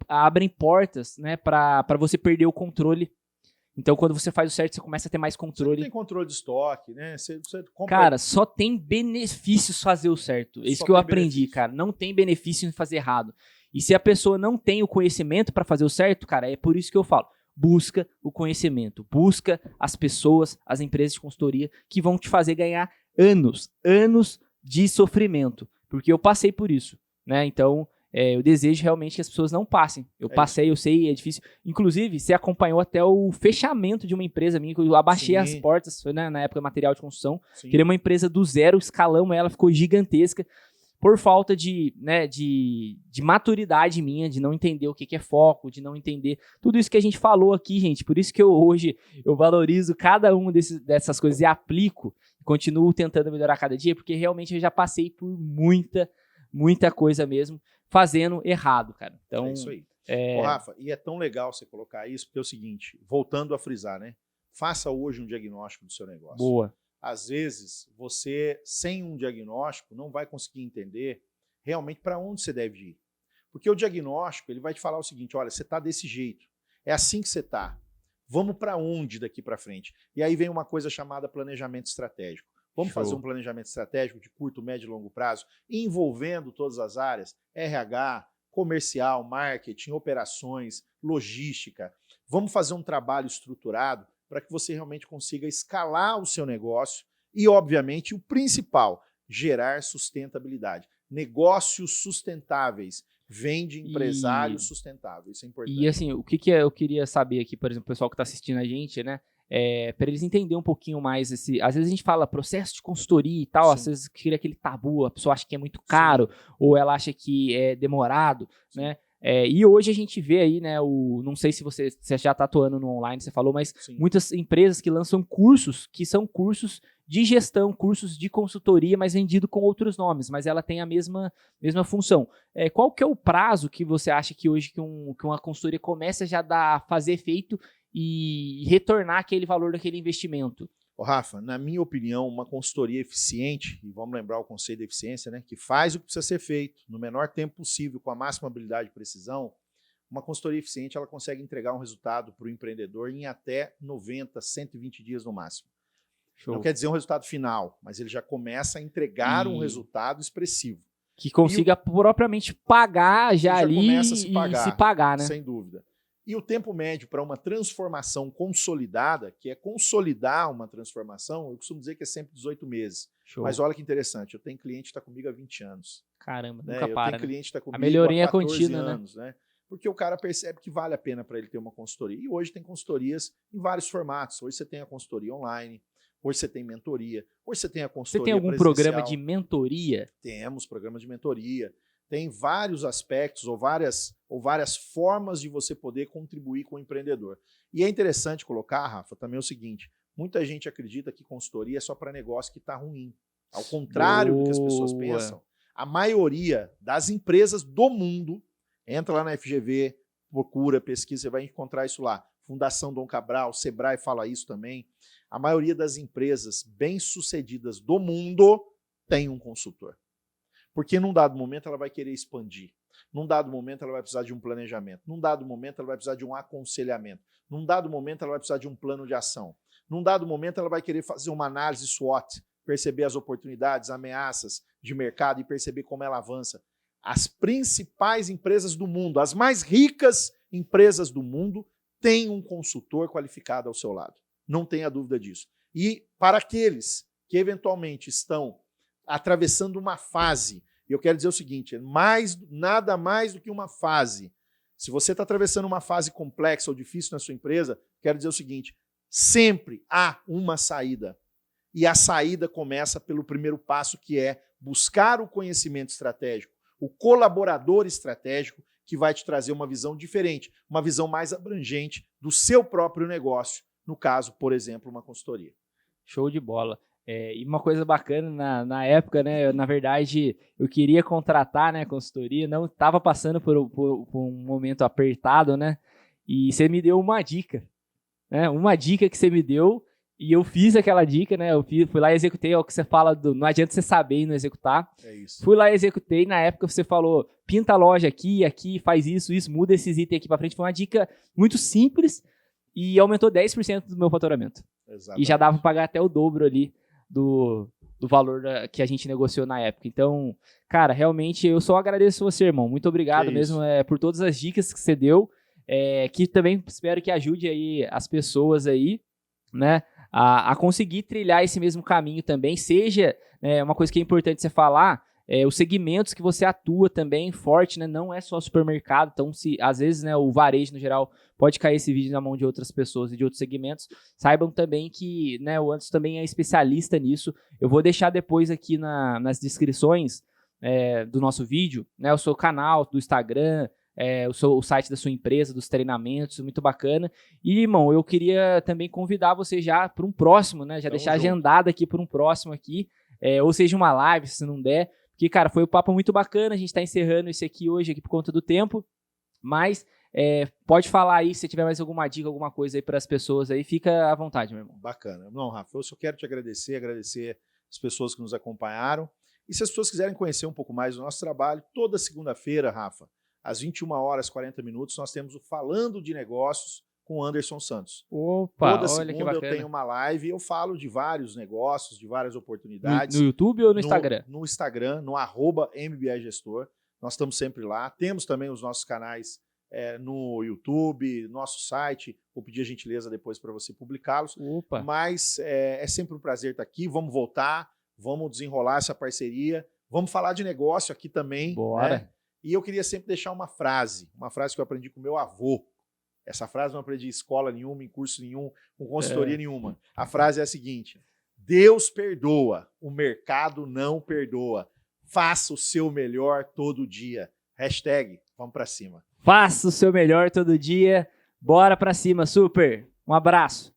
abrem portas, né, para você perder o controle. Então, quando você faz o certo, você começa a ter mais controle. Você não tem controle de estoque, né? Você compra... Cara, só tem benefícios fazer o certo. É isso que eu aprendi, cara. Não tem benefício em fazer errado. E se a pessoa não tem o conhecimento para fazer o certo, cara, é por isso que eu falo. Busca o conhecimento. Busca as pessoas, as empresas de consultoria que vão te fazer ganhar anos de sofrimento. Porque eu passei por isso, né? Então... eu desejo realmente que as pessoas não passem. Eu passei, eu sei, é difícil. Inclusive, você acompanhou até o fechamento de uma empresa minha, que eu abaixei as portas, foi, né, na época material de construção. Queria uma empresa do zero, escalamos ela, ficou gigantesca, por falta de maturidade minha, de não entender o que é foco, de não entender tudo isso que a gente falou aqui, gente. Por isso que hoje eu valorizo cada uma dessas coisas e aplico, continuo tentando melhorar cada dia, porque realmente eu já passei por muita coisa mesmo, fazendo errado, cara. Então, é isso aí. Ô, Rafa, e é tão legal você colocar isso, porque é o seguinte, voltando a frisar, né? Faça hoje um diagnóstico do seu negócio. Boa. Às vezes, você, sem um diagnóstico, não vai conseguir entender realmente para onde você deve ir. Porque o diagnóstico, ele vai te falar o seguinte, olha, você está desse jeito, é assim que você está. Vamos para onde daqui para frente? E aí vem uma coisa chamada planejamento estratégico. Vamos fazer um planejamento estratégico de curto, médio e longo prazo, envolvendo todas as áreas, RH, comercial, marketing, operações, logística. Vamos fazer um trabalho estruturado para que você realmente consiga escalar o seu negócio e, obviamente, o principal, gerar sustentabilidade. Negócios sustentáveis. Vende empresários sustentáveis. Isso é importante. E assim, o que eu queria saber aqui, por exemplo, o pessoal que está assistindo a gente, né? Para eles entenderem um pouquinho mais às vezes a gente fala processo de consultoria e tal, às vezes cria aquele tabu, a pessoa acha que é muito caro, ou ela acha que é demorado, né? E hoje a gente vê aí, né, não sei se você já está atuando no online, você falou, mas muitas empresas que lançam cursos, que são cursos de gestão, cursos de consultoria, mas vendido com outros nomes, mas ela tem a mesma função. Qual que é o prazo que você acha que hoje que uma consultoria começa já a fazer efeito e retornar aquele valor daquele investimento? Ô, Rafa, na minha opinião, uma consultoria eficiente, e vamos lembrar o conceito de eficiência, né, que faz o que precisa ser feito no menor tempo possível, com a máxima habilidade e precisão, uma consultoria eficiente ela consegue entregar um resultado para o empreendedor em até 90, 120 dias no máximo. Show. Não quer dizer um resultado final, mas ele já começa a entregar um resultado expressivo. Que consiga propriamente pagar já ali começa a e se pagar, né? Sem dúvida. E o tempo médio para uma transformação consolidada, que é consolidar uma transformação, eu costumo dizer que é sempre 18 meses. Show. Mas olha que interessante, eu tenho cliente que está comigo há 20 anos. Caramba, né? nunca para, Eu tenho cliente que está comigo a melhoria há 14 contínua, anos, né? Porque o cara percebe que vale a pena para ele ter uma consultoria. E hoje tem consultorias em vários formatos. Hoje você tem a consultoria online, hoje você tem mentoria, hoje você tem a consultoria Você tem algum presencial. programa de mentoria? Temos programas de mentoria. Tem vários aspectos ou várias formas de você poder contribuir com o empreendedor. E é interessante colocar, Rafa, também o seguinte, muita gente acredita que consultoria é só para negócio que está ruim. Ao contrário do que as pessoas pensam, a maioria das empresas do mundo, entra lá na FGV, procura, pesquisa, você vai encontrar isso lá. Fundação Dom Cabral, Sebrae fala isso também. A maioria das empresas bem-sucedidas do mundo tem um consultor. Porque num dado momento ela vai querer expandir. Num dado momento ela vai precisar de um planejamento. Num dado momento ela vai precisar de um aconselhamento. Num dado momento ela vai precisar de um plano de ação. Num dado momento ela vai querer fazer uma análise SWOT, perceber as oportunidades, ameaças de mercado e perceber como ela avança. As principais empresas do mundo, as mais ricas empresas do mundo, têm um consultor qualificado ao seu lado. Não tenha dúvida disso. E para aqueles que eventualmente estão atravessando uma fase, e eu quero dizer o seguinte, nada mais do que uma fase. Se você está atravessando uma fase complexa ou difícil na sua empresa, quero dizer o seguinte, sempre há uma saída. E a saída começa pelo primeiro passo, que é buscar o conhecimento estratégico, o colaborador estratégico, que vai te trazer uma visão diferente, uma visão mais abrangente do seu próprio negócio, no caso, por exemplo, uma consultoria. Show de bola. E uma coisa bacana, na época, né, na verdade, eu queria contratar, né, consultoria, não estava passando por um momento apertado, né, e você me deu uma dica, né, uma dica que você me deu, e eu fiz aquela dica, né, fui lá e executei, é o que você fala, não adianta você saber e não executar. É isso. Fui lá e executei, na época você falou, pinta a loja aqui, faz isso, muda esses itens aqui para frente, foi uma dica muito simples, e aumentou 10% do meu faturamento. Exatamente. E já dava para pagar até o dobro ali do valor que a gente negociou na época. Então, cara, realmente eu só agradeço você, irmão. Muito obrigado mesmo por todas as dicas que você deu, que também espero que ajude aí as pessoas aí, né, a conseguir trilhar esse mesmo caminho também. Seja uma coisa que é importante você falar, os segmentos que você atua também forte, né, não é só supermercado, então às vezes, né, o varejo no geral pode cair esse vídeo na mão de outras pessoas e de outros segmentos, saibam também que, né, o Anderson também é especialista nisso. Eu vou deixar depois aqui nas descrições do nosso vídeo, né, o seu canal do Instagram, o site da sua empresa, dos treinamentos, muito bacana. E, irmão, eu queria também convidar você já para um próximo, né, já deixar agendado aqui para um próximo aqui, ou seja, uma live, se não der. Porque, cara, foi um papo muito bacana, a gente está encerrando esse aqui hoje aqui por conta do tempo, mas pode falar aí, se tiver mais alguma dica, alguma coisa aí para as pessoas aí, fica à vontade, meu irmão. Bacana. Não, Rafa, eu só quero te agradecer as pessoas que nos acompanharam, e se as pessoas quiserem conhecer um pouco mais do nosso trabalho, toda segunda-feira, Rafa, às 21h40, nós temos o Falando de Negócios com o Anderson Santos. Opa, toda olha que segunda bacana. Eu tenho uma live e eu falo de vários negócios, de várias oportunidades. No YouTube ou no Instagram? No Instagram, no @MBAgestor. Nós estamos sempre lá. Temos também os nossos canais no YouTube, nosso site. Vou pedir a gentileza depois para você publicá-los. Opa. Mas é sempre um prazer estar aqui. Vamos voltar, vamos desenrolar essa parceria. Vamos falar de negócio aqui também. Bora. Né? E eu queria sempre deixar uma frase que eu aprendi com meu avô. Essa frase não aprendi em escola nenhuma, em curso nenhum, com consultoria nenhuma. A frase é a seguinte: Deus perdoa, o mercado não perdoa. Faça o seu melhor todo dia. #vamos pra cima. Faça o seu melhor todo dia. Bora pra cima, super. Um abraço.